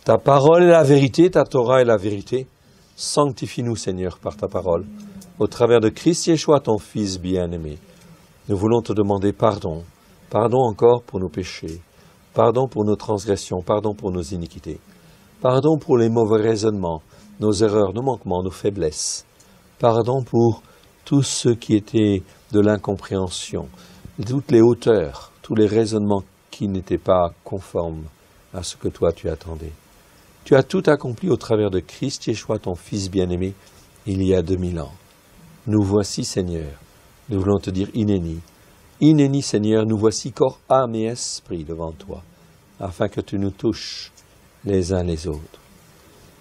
Ta parole est la vérité, ta Torah est la vérité. Sanctifie-nous, Seigneur, par ta parole. Au travers de Christ Yeshua, ton Fils bien-aimé, nous voulons te demander pardon. Pardon encore pour nos péchés. Pardon pour nos transgressions. Pardon pour nos iniquités. Pardon pour les mauvais raisonnements, nos erreurs, nos manquements, nos faiblesses. Pardon pour tout ce qui était de l'incompréhension, toutes les hauteurs, tous les raisonnements qui n'étaient pas conformes à ce que toi tu attendais. Tu as tout accompli au travers de Christ Yeshua, ton Fils bien-aimé, il y a 2000 ans. Nous voici, Seigneur. Nous voulons te dire Inéni. Inéni, Seigneur, nous voici corps, âme et esprit devant toi, afin que tu nous touches les uns les autres,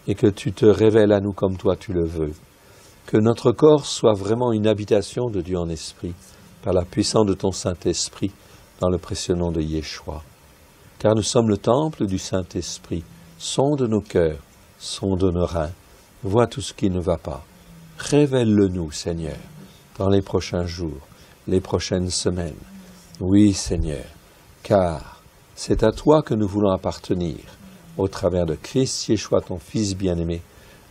et que tu te révèles à nous comme toi tu le veux. Que notre corps soit vraiment une habitation de Dieu en esprit, par la puissance de ton Saint-Esprit, dans le précieux nom de Yeshua. Car nous sommes le temple du Saint-Esprit. Sonde nos cœurs, sonde nos reins, vois tout ce qui ne va pas. Révèle-le-nous, Seigneur, dans les prochains jours, les prochaines semaines. Oui, Seigneur, car c'est à toi que nous voulons appartenir, au travers de Christ Yeshua, ton Fils bien-aimé,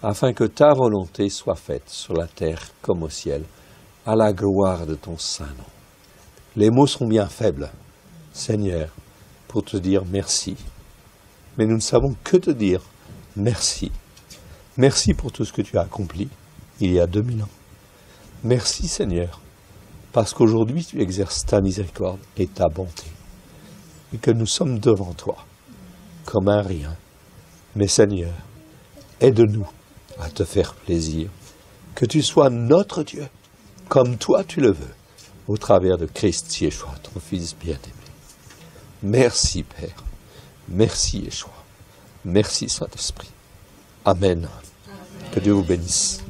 afin que ta volonté soit faite sur la terre comme au ciel, à la gloire de ton saint nom. Les mots sont bien faibles, Seigneur, pour te dire merci. Mais nous ne savons que te dire merci. Merci pour tout ce que tu as accompli il y a 2000 ans. Merci, Seigneur, parce qu'aujourd'hui tu exerces ta miséricorde et ta bonté, et que nous sommes devant toi, comme un rien. Mais Seigneur, aide-nous à te faire plaisir, que tu sois notre Dieu, comme toi tu le veux, au travers de Christ Yeshua, ton Fils bien-aimé. Merci, Père. Merci, Yeshua. Merci, Saint-Esprit. Amen. Que Dieu vous bénisse.